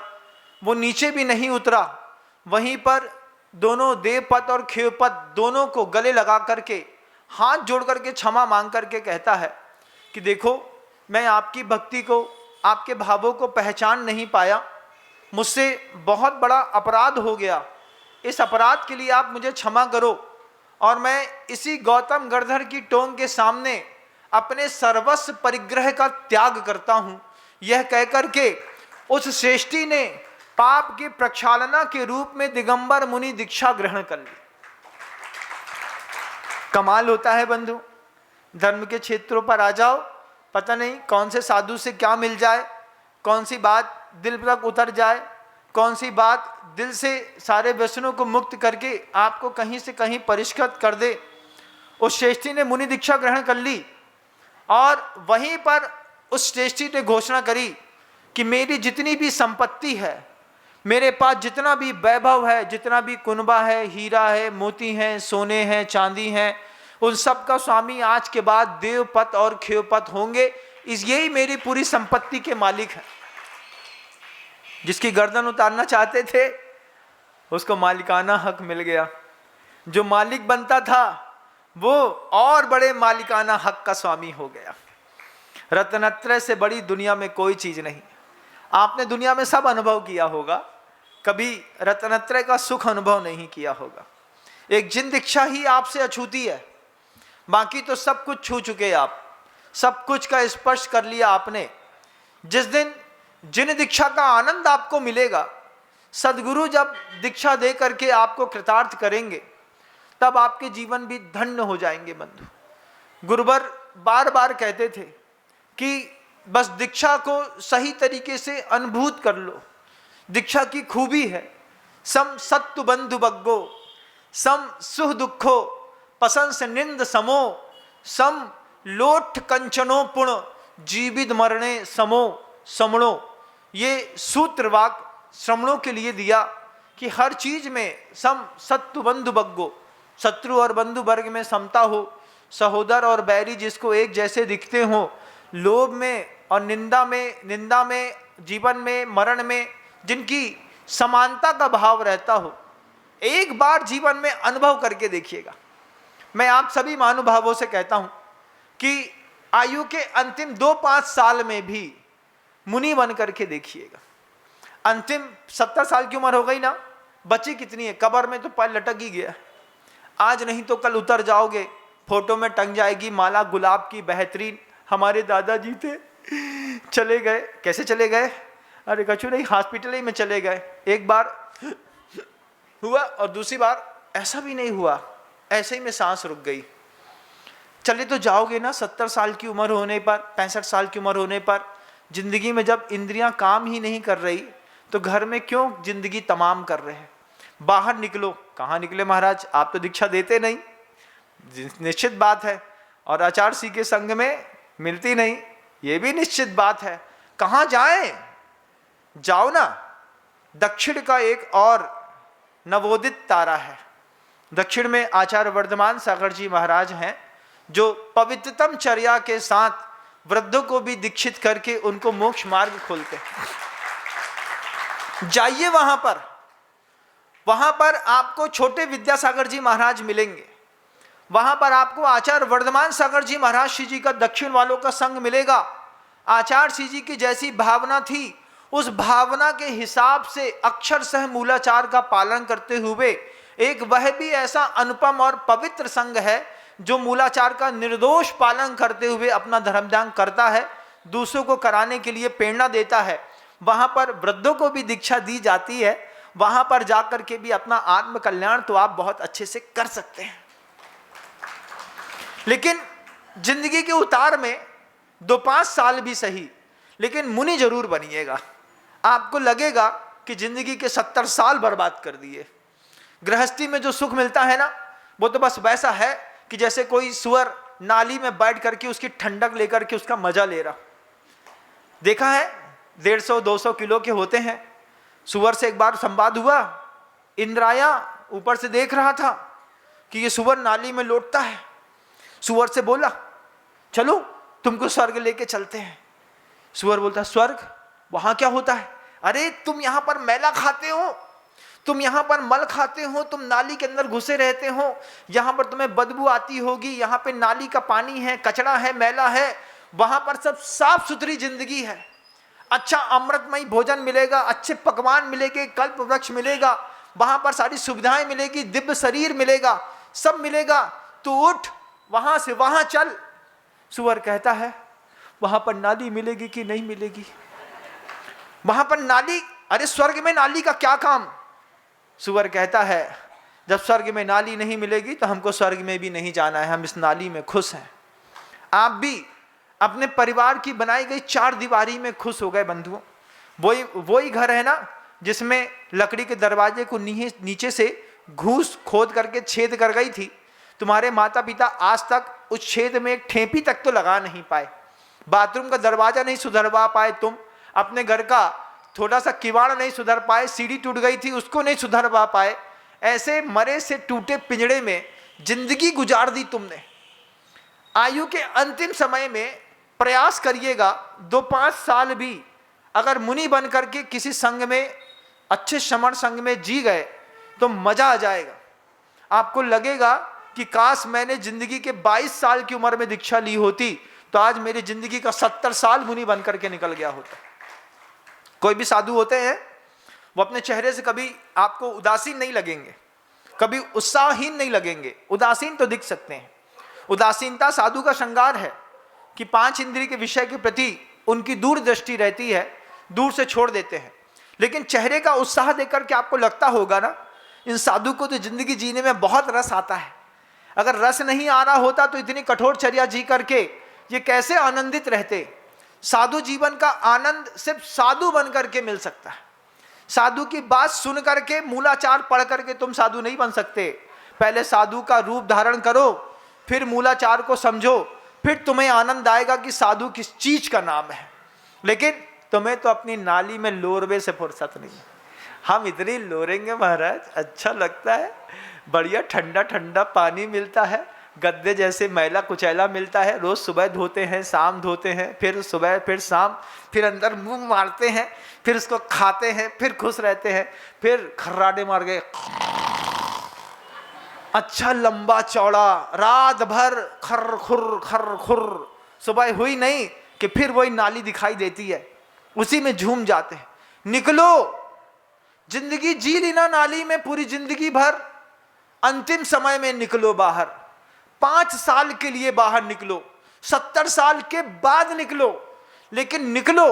वो नीचे भी नहीं उतरा, वहीं पर दोनों देवपत और खेवपत दोनों को गले लगा करके हाथ जोड़ करके क्षमा मांग करके कहता है कि देखो, मैं आपकी भक्ति को, आपके भावों को पहचान नहीं पाया, मुझसे बहुत बड़ा अपराध हो गया, इस अपराध के लिए आप मुझे क्षमा करो, और मैं इसी गौतम गणधर की टोंग के सामने अपने सर्वस्व परिग्रह का त्याग करता हूं। यह कहकर के उस श्रेष्ठी ने पाप की प्रक्षालना के रूप में दिगंबर मुनि दीक्षा ग्रहण कर ली। कमाल होता है बंधु, धर्म के क्षेत्रों पर आ जाओ, पता नहीं कौन से साधु से क्या मिल जाए, कौन सी बात दिल तक उतर जाए, कौन सी बात दिल से सारे व्यसनों को मुक्त करके आपको कहीं से कहीं परिष्कृत कर दे। उस श्रेष्ठी ने मुनि दीक्षा ग्रहण कर ली और वहीं पर उस श्रेष्ठी ने घोषणा करी कि मेरी जितनी भी संपत्ति है, मेरे पास जितना भी वैभव है, जितना भी कुनबा है, हीरा है, मोती हैं, सोने हैं, चांदी हैं, उन सब का स्वामी आज के बाद देवपत और खेवपत होंगे। यही मेरी पूरी संपत्ति के मालिक हैं। जिसकी गर्दन उतारना चाहते थे उसको मालिकाना हक मिल गया। जो मालिक बनता था वो और बड़े मालिकाना हक का स्वामी हो गया। रत्नत्रय से बड़ी दुनिया में कोई चीज नहीं। आपने दुनिया में सब अनुभव किया होगा, कभी रत्नत्रय का सुख अनुभव नहीं किया होगा। एक जिन दीक्षा ही आपसे अछूती है, बाकी तो सब कुछ छू चुके आप, सब कुछ का स्पर्श कर लिया आपने। जिस दिन जिन दीक्षा का आनंद आपको मिलेगा, सदगुरु जब दीक्षा दे करके आपको कृतार्थ करेंगे, तब आपके जीवन भी धन्य हो जाएंगे बंधु। गुरुवर बार बार कहते थे कि बस दीक्षा को सही तरीके से अनुभूत कर लो। दीक्षा की खूबी है सम सत्तु बंधु बग्गो, सम सुख दुखो, पसंस निंद समो, सम लोठ कंचनो पुण, जीवित मरणे समो समणो। ये सूत्र वाक श्रमणों के लिए दिया कि हर चीज में सम सत्तु बंधु बग्गो, शत्रु और बंधु वर्ग में समता हो, सहोदर और बैरी जिसको एक जैसे दिखते हो, लोभ में और निंदा में, जीवन में, मरण में जिनकी समानता का भाव रहता हो, एक बार जीवन में अनुभव करके देखिएगा। मैं आप सभी महानुभावों से कहता हूं कि आयु के अंतिम 2-5 साल में भी मुनि बन करके देखिएगा। अंतिम 70 साल की उम्र हो गई ना, बची कितनी है? कब्र में तो पैर लटक ही गया। आज नहीं तो कल उतर जाओगे, फोटो में टंग जाएगी माला गुलाब की बेहतरीन। हमारे दादाजी थे, चले गए। कैसे चले गए? अरे कछु नहीं, हॉस्पिटल ही में चले गए। एक बार हुआ और दूसरी बार ऐसा भी नहीं हुआ, ऐसे ही में सांस रुक गई। चले तो जाओगे ना 70 साल की उम्र होने पर, 65 साल की उम्र होने पर। जिंदगी में जब इंद्रियां काम ही नहीं कर रही तो घर में क्यों जिंदगी तमाम कर रहे हैं? बाहर निकलो। कहाँ निकले महाराज, आप तो दीक्षा देते नहीं, निश्चित बात है। और आचार्य सी के संग में मिलती नहीं, ये भी निश्चित बात है। कहाँ जाएं? जाओ ना, दक्षिण का एक और नवोदित तारा है। दक्षिण में आचार्य वर्धमान सागर जी महाराज हैं, जो पवित्रतम चर्या के साथ वृद्धों को भी दीक्षित करके उनको मोक्ष मार्ग खोलते हैं। जाइए वहां पर आपको छोटे विद्यासागर जी महाराज मिलेंगे। वहां पर आपको आचार्य वर्धमान सागर जी महाराज श्री जी का दक्षिण वालों का संग मिलेगा। आचार्य श्री जी की जैसी भावना थी, उस भावना के हिसाब से अक्षर सह मूलाचार का पालन करते हुए एक वह भी ऐसा अनुपम और पवित्र संघ है जो मूलाचार का निर्दोष पालन करते हुए अपना धर्मदान करता है, दूसरों को कराने के लिए प्रेरणा देता है। वहां पर वृद्धों को भी दीक्षा दी जाती है। वहां पर जाकर के भी अपना आत्म कल्याण तो आप बहुत अच्छे से कर सकते हैं। लेकिन जिंदगी के उतार में 2-5 साल भी सही, लेकिन मुनि जरूर बनिएगा। आपको लगेगा कि जिंदगी के 70 साल बर्बाद कर दिए। गृहस्थी में जो सुख मिलता है ना, वो तो बस वैसा है कि जैसे कोई सुअर नाली में बैठ करके उसकी ठंडक लेकर के उसका मजा ले रहा। देखा है, 150-200 किलो के होते हैं। सुअर से एक बार संवाद हुआ, इंद्राया ऊपर से देख रहा था कि ये सुअर नाली में लौटता है। सुअर से बोला, चलो तुमको स्वर्ग लेके चलते हैं। सुअर बोलता, स्वर्ग? वहां क्या होता है? अरे तुम यहां पर मैला खाते हो, तुम यहाँ पर मल खाते हो, तुम नाली के अंदर घुसे रहते हो, यहाँ पर तुम्हें बदबू आती होगी, यहाँ पे नाली का पानी है, कचरा है, मैला है। वहां पर सब साफ सुथरी जिंदगी है, अच्छा अमृतमय भोजन मिलेगा, अच्छे पकवान मिलेंगे, कल्प वृक्ष मिलेगा, वहां पर सारी सुविधाएं मिलेगी, दिव्य शरीर मिलेगा, सब मिलेगा। तो उठ, वहां से वहां चल। सुअर कहता है, वहां पर नाली मिलेगी कि नहीं मिलेगी? वहां पर नाली? अरे स्वर्ग में नाली का क्या काम? सुअर कहता है, जब स्वर्ग में नाली नहीं मिलेगी तो हमको स्वर्ग में भी नहीं जाना है, हम इस नाली में खुश हैं। आप भी अपने परिवार की बनाई गई चार दीवारी में खुश हो गए बंधुओं। वही घर है ना जिसमें लकड़ी के दरवाजे को नीचे से घूस खोद करके छेद कर गई थी। तुम्हारे माता पिता आज तक उस छेद में एक ठेपी तक तो लगा नहीं पाए, बाथरूम का दरवाजा नहीं सुधरवा पाए, तुम अपने घर का थोड़ा सा किवाड़ नहीं सुधर पाए, सीढ़ी टूट गई थी उसको नहीं सुधरवा पाए। ऐसे मरे से टूटे पिंजड़े में जिंदगी गुजार दी तुमने। आयु के अंतिम समय में प्रयास करिएगा 2-5 साल भी अगर मुनि बन करके किसी संघ में, अच्छे श्रमण संघ में जी गए तो मजा आ जाएगा। आपको लगेगा कि काश मैंने जिंदगी के 22 साल की उम्र में दीक्षा ली होती तो आज मेरी जिंदगी का 70 साल मुनि बन करके निकल गया होता। कोई भी साधु होते हैं वो अपने चेहरे से कभी आपको उदासीन नहीं लगेंगे, कभी उत्साहहीन नहीं लगेंगे। उदासीन तो दिख सकते हैं, उदासीनता साधु का श्रृंगार है कि 5 इंद्रिय के विषय के प्रति उनकी दूर दृष्टि रहती है, दूर से छोड़ देते हैं। लेकिन चेहरे का उत्साह देखकर के आपको लगता होगा ना, इन साधु को तो जिंदगी जीने में बहुत रस आता है। अगर रस नहीं आ रहा होता तो इतनी कठोर चर्या जी करके ये कैसे आनंदित रहते। साधु जीवन का आनंद सिर्फ साधु बन करके मिल सकता है। साधु की बात सुन करके, मूलाचार पढ़ करके तुम साधु नहीं बन सकते। पहले साधु का रूप धारण करो, फिर मूलाचार को समझो, फिर तुम्हें आनंद आएगा कि साधु किस चीज का नाम है। लेकिन तुम्हें तो अपनी नाली में लोरवे से फुर्सत नहीं। हम इतनी लोरेंगे महाराज, अच्छा लगता है, बढ़िया ठंडा ठंडा पानी मिलता है, गद्दे जैसे मैला कुचैला मिलता है, रोज सुबह धोते हैं, शाम धोते हैं, फिर सुबह फिर शाम, फिर अंदर मुंह मारते हैं, फिर उसको खाते हैं, फिर खुश रहते हैं, फिर खर्राटे मार गए, अच्छा लंबा चौड़ा, रात भर खर खुर। सुबह हुई नहीं कि फिर वही नाली दिखाई देती है, उसी में झूम जाते हैं। निकलो, जिंदगी जी ली ना नाली में पूरी जिंदगी भर, अंतिम समय में निकलो बाहर। 5 साल के लिए बाहर निकलो, 70 साल के बाद निकलो, लेकिन निकलो।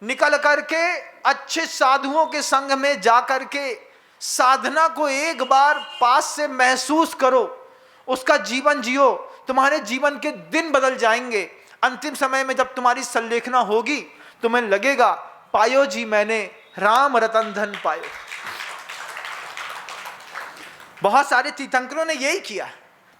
निकल करके अच्छे साधुओं के संग में जा करके साधना को एक बार पास से महसूस करो, उसका जीवन जियो। तुम्हारे जीवन के दिन बदल जाएंगे। अंतिम समय में जब तुम्हारी संलेखना होगी तुम्हें लगेगा पायो जी मैंने राम रतन धन पायो। बहुत सारे तीर्थंकरों ने यही किया।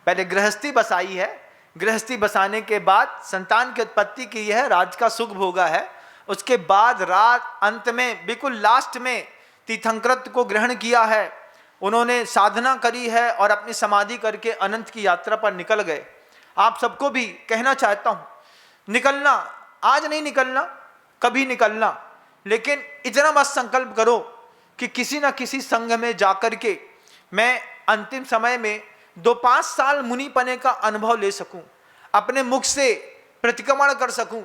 पहले गृहस्थी बसाई है, गृहस्थी बसाने के बाद संतान की उत्पत्ति की है, राज का सुख भोगा है। उसके बाद रात अंत में बिल्कुल लास्ट में तीर्थंकरत्व को ग्रहण किया है, उन्होंने साधना करी है और अपनी समाधि करके अनंत की यात्रा पर निकल गए। आप सबको भी कहना चाहता हूँ, निकलना, आज नहीं निकलना, कभी निकलना, लेकिन इतना मत संकल्प करो कि किसी ना किसी संघ में जाकर के मैं अंतिम समय में 2-5 साल मुनि पने का अनुभव ले सकूं, अपने मुख से प्रतिक्रमण कर सकूं,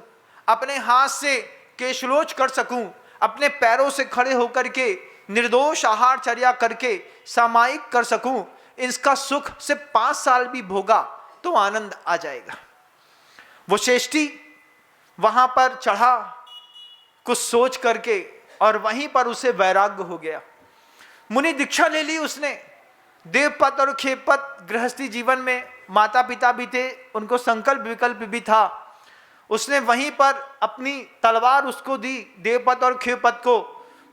अपने हाथ से केशलोच कर सकूं, अपने पैरों से खड़े होकर के निर्दोष आहार चर्या करके सामायिक कर सकूं। इसका सुख सिर्फ 5 साल भी भोगा तो आनंद आ जाएगा। वो श्रेष्ठी वहां पर चढ़ा कुछ सोच करके और वहीं पर उसे वैराग्य हो गया। मुनि दीक्षा ले ली उसने। देवपत और खेपत गृहस्थी जीवन में माता पिता भी थे, उनको संकल्प विकल्प भी था। उसने वहीं पर अपनी तलवार उसको दी, देवपत और खेपत को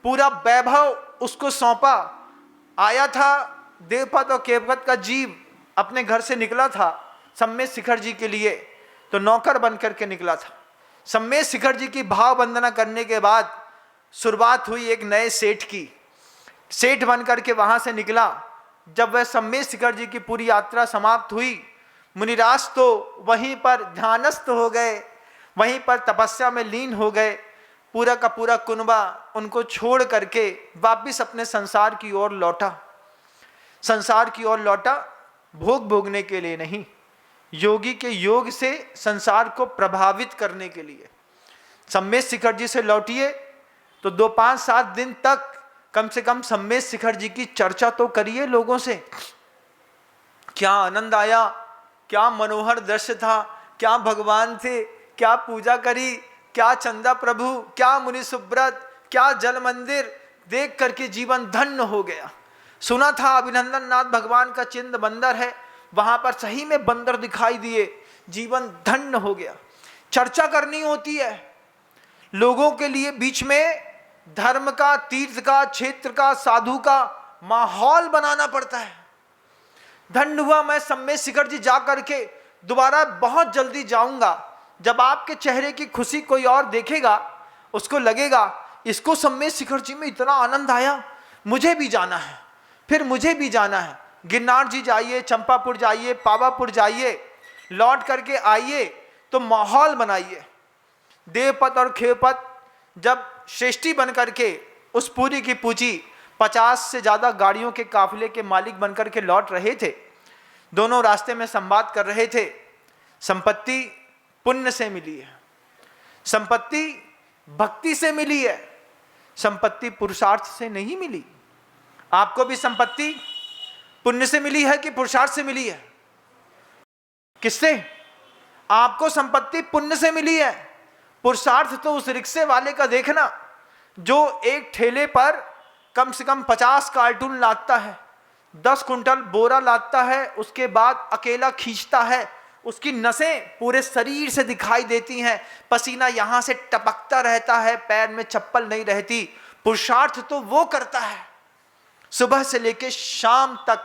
पूरा वैभव उसको सौंपा। आया था देवपत और खेपत का जीव, अपने घर से निकला था सम्मेद शिखर जी के लिए, तो नौकर बन करके निकला था। सम्मेद शिखर जी की भाव वंदना करने के बाद शुरुआत हुई एक नए सेठ की। सेठ बन करके वहां से निकला। जब वह सम्मेद शिखर जी की पूरी यात्रा समाप्त हुई, मुनिराज तो वहीं पर ध्यानस्थ हो गए, वहीं पर तपस्या में लीन हो गए। पूरा का पूरा कुनबा उनको छोड़ करके वापिस अपने संसार की ओर लौटा। संसार की ओर लौटा भोग भोगने के लिए नहीं, योगी के योग से संसार को प्रभावित करने के लिए। सम्मेद शिखर जी से लौटिए तो 2-5-7 दिन तक कम से कम सम्मेद शिखर जी की चर्चा तो करिए लोगों से। क्या आनंद आया, क्या मनोहर दृश्य था, क्या भगवान थे, क्या पूजा करी, क्या चंदा प्रभु, क्या मुनि सुब्रत, क्या जल मंदिर, देख करके जीवन धन्य हो गया। सुना था अभिनंदन नाथ भगवान का चिन्ह बंदर है, वहां पर सही में बंदर दिखाई दिए, जीवन धन्य हो गया। चर्चा करनी होती है लोगों के लिए, बीच में धर्म का, तीर्थ का, क्षेत्र का, साधु का माहौल बनाना पड़ता है। धन्य हुआ मैं सम्मेद शिखर जी जा करके, दोबारा बहुत जल्दी जाऊंगा। जब आपके चेहरे की खुशी कोई और देखेगा, उसको लगेगा इसको सम्मेद शिखर जी में इतना आनंद आया, मुझे भी जाना है, फिर मुझे भी जाना है। गिरनार जी जाइए, चंपापुर जाइए, पावापुर जाइए, लौट करके आइए तो माहौल बनाइए। देवपथ और खेवपथ जब श्रेष्ठी बन करके उस पूरी की पूजी 50 से ज़्यादा गाड़ियों के काफिले के मालिक बनकर के लौट रहे थे, दोनों रास्ते में संवाद कर रहे थे। संपत्ति पुण्य से मिली है, संपत्ति भक्ति से मिली है, संपत्ति पुरुषार्थ से नहीं मिली। आपको भी संपत्ति पुण्य से मिली है कि पुरुषार्थ से मिली है? किससे? आपको संपत्ति पुण्य से मिली है। पुरुषार्थ तो उस रिक्शे वाले का देखना जो एक ठेले पर कम से कम 50 कार्टून लादता है, 10 कुंटल बोरा लादता है, उसके बाद अकेला खींचता है, उसकी नसें पूरे शरीर से दिखाई देती हैं, पसीना यहां से टपकता रहता है, पैर में चप्पल नहीं रहती। पुरुषार्थ तो वो करता है, सुबह से लेकर शाम तक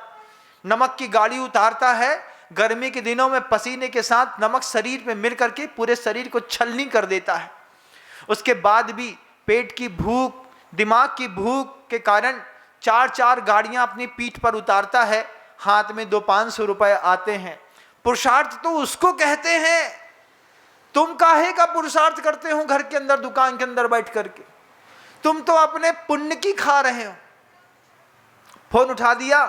नमक की गाड़ी उतारता है, गर्मी के दिनों में पसीने के साथ नमक शरीर में मिल करके पूरे शरीर को छलनी कर देता है। उसके बाद भी पेट की भूख, दिमाग की भूख के कारण 4-4 गाड़ियां अपनी पीठ पर उतारता है, हाथ में 200-500 रुपए आते हैं। पुरुषार्थ तो उसको कहते हैं। तुम काहे का पुरुषार्थ करते हो घर के अंदर, दुकान के अंदर बैठ करके? तुम तो अपने पुण्य की खा रहे हो। फोन उठा दिया,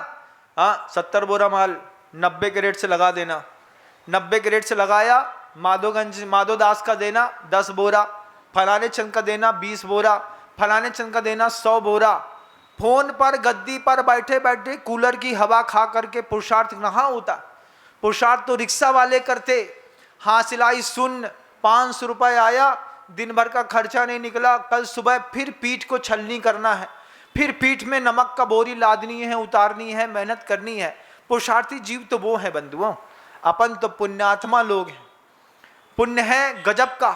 हाँ 70 बोरा माल 90 के रेट से लगा देना, 90 के रेट से लगाया, माधोगंज माधोदास का देना 10 बोरा, फलाने चंद का देना 20 बोरा, फलाने चंद का देना 100 बोरा। फोन पर गद्दी पर बैठे बैठे कूलर की हवा खा करके पुरुषार्थ कहाँ होता? पुरुषार्थ तो रिक्शा वाले करते। हाँ सिलाई सुन, 500 रुपये आया, दिन भर का खर्चा नहीं निकला, कल सुबह फिर पीठ को छलनी करना है, फिर पीठ में नमक का बोरी लादनी है, उतारनी है, मेहनत करनी है। पुरुषार्थी जीव तो वो है बंधुओं, अपन तो पुण्यात्मा लोग हैं। पुण्य है गजब का।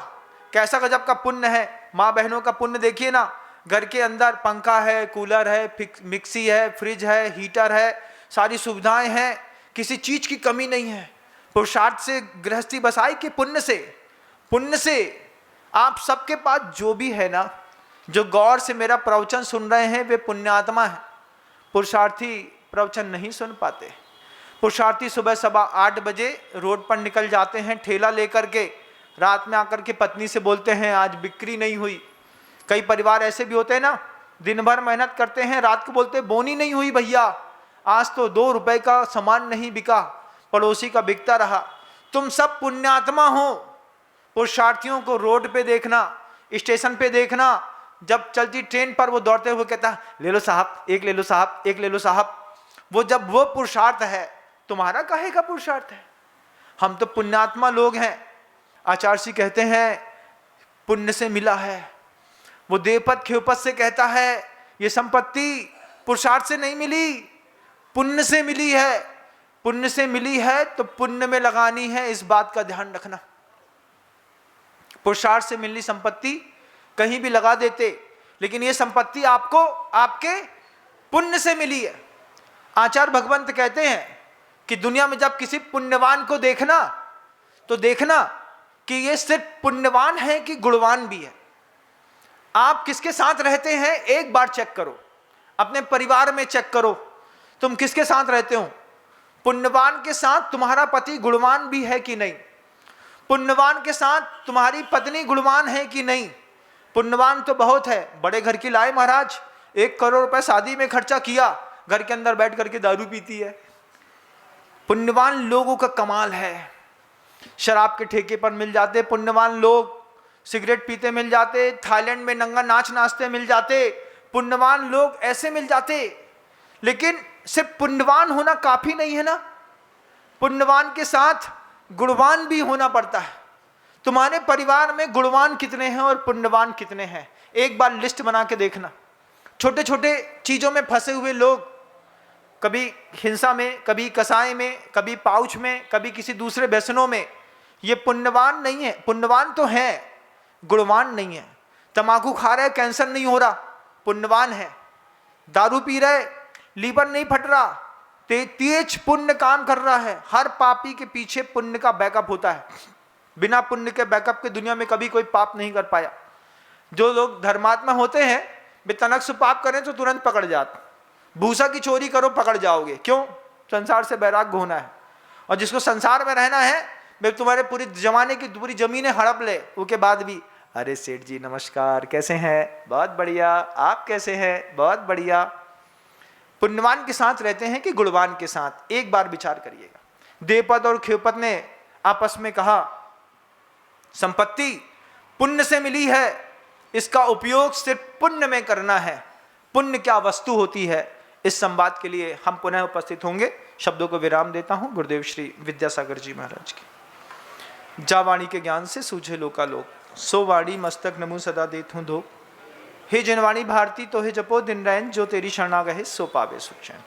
कैसा गजब का पुण्य है? माँ बहनों का पुण्य देखिए ना, घर के अंदर पंखा है, कूलर है, मिक्सी है, फ्रिज है, हीटर है, सारी सुविधाएं हैं, किसी चीज की कमी नहीं है। पुरुषार्थ से गृहस्थी बसाई कि पुण्य से? पुण्य से। आप सबके पास जो भी है ना, जो गौर से मेरा प्रवचन सुन रहे हैं, वे पुण्यात्मा है। पुरुषार्थी प्रवचन नहीं सुन पाते। पुरुषार्थी सुबह 8:15 बजे रोड पर निकल जाते हैं ठेला लेकर के, रात में आकर के पत्नी से बोलते हैं आज बिक्री नहीं हुई। कई परिवार ऐसे भी होते हैं ना, दिन भर मेहनत करते हैं, रात को बोलते बोनी नहीं हुई भैया, आज तो 2 रुपए का सामान नहीं बिका, पड़ोसी का बिकता रहा। तुम सब पुण्यात्मा हो। पुरुषार्थियों को रोड पे देखना, स्टेशन पे देखना, जब चलती ट्रेन पर वो दौड़ते हुए कहता ले लो साहब, एक ले लो साहब, एक ले लो साहब। वो जब वो पुरुषार्थ है, तुम्हारा काहे का पुरुषार्थ है? हम तो पुण्यात्मा लोग हैं। आचार्य जी कहते हैं पुण्य से मिला है। वो देवपथ खेवपथ से कहता है ये संपत्ति पुरुषार्थ से नहीं मिली, पुण्य से मिली है। पुण्य से मिली है तो पुण्य में लगानी है, इस बात का ध्यान रखना। पुरुषार्थ से मिली संपत्ति कहीं भी लगा देते, लेकिन ये संपत्ति आपको आपके पुण्य से मिली है। आचार्य भगवंत कहते हैं कि दुनिया में जब किसी पुण्यवान को देखना तो देखना कि ये सिर्फ पुण्यवान है कि गुणवान भी है। आप किसके साथ रहते हैं एक बार चेक करो, अपने परिवार में चेक करो, तुम किसके साथ रहते हो? पुण्यवान के साथ तुम्हारा पति गुणवान भी है कि नहीं? पुण्यवान के साथ तुम्हारी पत्नी गुणवान है कि नहीं? पुण्यवान तो बहुत है, बड़े घर की लाए महाराज, 1 करोड़ रुपए शादी में खर्चा किया, घर के अंदर बैठ करके दारू पीती है। पुण्यवान लोगों का कमाल है। शराब के ठेके पर मिल जाते पुण्यवान लोग, सिगरेट पीते मिल जाते, थाईलैंड में नंगा नाच नाचते मिल जाते, पुण्यवान लोग ऐसे मिल जाते। लेकिन सिर्फ पुण्यवान होना काफी नहीं है ना, पुण्यवान के साथ गुणवान भी होना पड़ता है। तुम्हारे परिवार में गुणवान कितने हैं और पुण्यवान कितने हैं? एक बार लिस्ट बना के देखना। छोटे छोटे चीजों में फंसे हुए लोग, कभी हिंसा में, कभी कसाई में, कभी पाउच में, कभी किसी दूसरे व्यसनों में, ये पुण्यवान नहीं है। पुण्यवान तो है, गुणवान नहीं है। तंबाकू खा रहे, कैंसर नहीं हो रहा, पुण्यवान है। दारू पी रहे, लीवर नहीं फट रहा, तेज पुण्य काम कर रहा है। हर पापी के पीछे पुण्य का बैकअप होता है। बिना पुण्य के बैकअप के दुनिया में कभी कोई पाप नहीं कर पाया। जो लोग धर्मात्मा होते हैं वे तनक से पाप करें तो तुरंत पकड़ जाते। भूसा की चोरी करो, पकड़ जाओगे। क्यों? संसार से वैराग्य होना है। और जिसको संसार में रहना है वे तुम्हारे पूरी जमाने की पूरी जमीनें हड़प ले, उसके बाद भी अरे सेठ जी नमस्कार, कैसे हैं? बहुत बढ़िया। आप कैसे हैं? बहुत बढ़िया। पुण्यवान के साथ रहते हैं कि गुणवान के साथ? एक बार विचार करिएगा। देवपद और खेवपद ने आपस में कहा, संपत्ति पुण्य से मिली है, इसका उपयोग सिर्फ पुण्य में करना है। पुण्य क्या वस्तु होती है, इस संवाद के लिए हम पुनः उपस्थित होंगे। शब्दों को विराम देता हूं। गुरुदेव श्री विद्यासागर जी महाराज की। जा वाणी के ज्ञान से सूझे लोकालोक, सो वाणी मस्तक नमु सदा देत हूं धो। हे जनवाणी भारती तो हे जपो दिन रैन, जो तेरी शरणा गहे सो पावे सुख चैन।